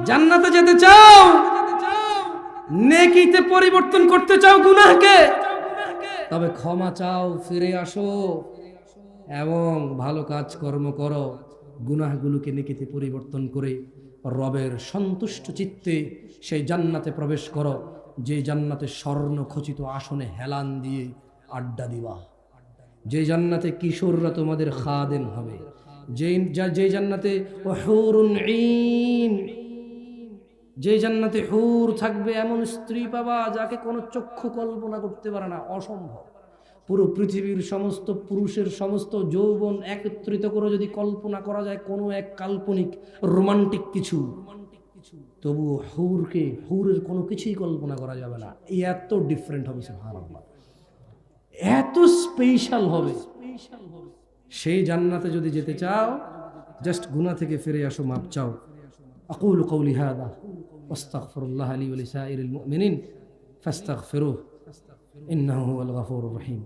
জান্নাতে যেতে চাও, নেকিতে পরিবর্তন করতে চাও গুনাহকে, তবে ক্ষমা চাও, ফিরে আসো এবং ভালো কাজ কর্ম করো, গুনাহগুলোকে নেকিতে পরিবর্তন করে রবের সন্তুষ্ট চিত্তে সেই জান্নাতে প্রবেশ করো, যে জান্নাতে স্বর্ণ খচিত আসনে হেলান দিয়ে আড্ডা দিবা, যে জান্নাতে কিশোররা তোমাদের খাদেম হবে, যে জান্নাতে হুরুন ঈন, যে জান্নাতে হুর থাকবে, এমন স্ত্রী পাবা যাকে কোনো চক্ষু কল্পনা করতে পারে না, অসম্ভব। পুরো পৃথিবীর সমস্ত পুরুষের সমস্ত যৌবন একত্রিত করে যদি কল্পনা করা যায় কোনো এক কাল্পনিক রোমান্টিক কিছু, তবু হুরের কোনো কিছুই কল্পনা করা যাবে না, এত ডিফারেন্ট হবে সুবহানাল্লাহ, এত স্পেশাল হবে। সেই জান্নাতে যদি যেতে চাও, জাস্ট গুনাহ থেকে ফিরে আসো, মাপ চাও। আকুলু কওলি হাযা ওয়াস্তাগফিরুল্লাহ লি ওয়া লিসাইরিল মুমিনিন ফাস্তাগফিরুহু ইন্নাহু হুয়াল গফুরুর রহিম।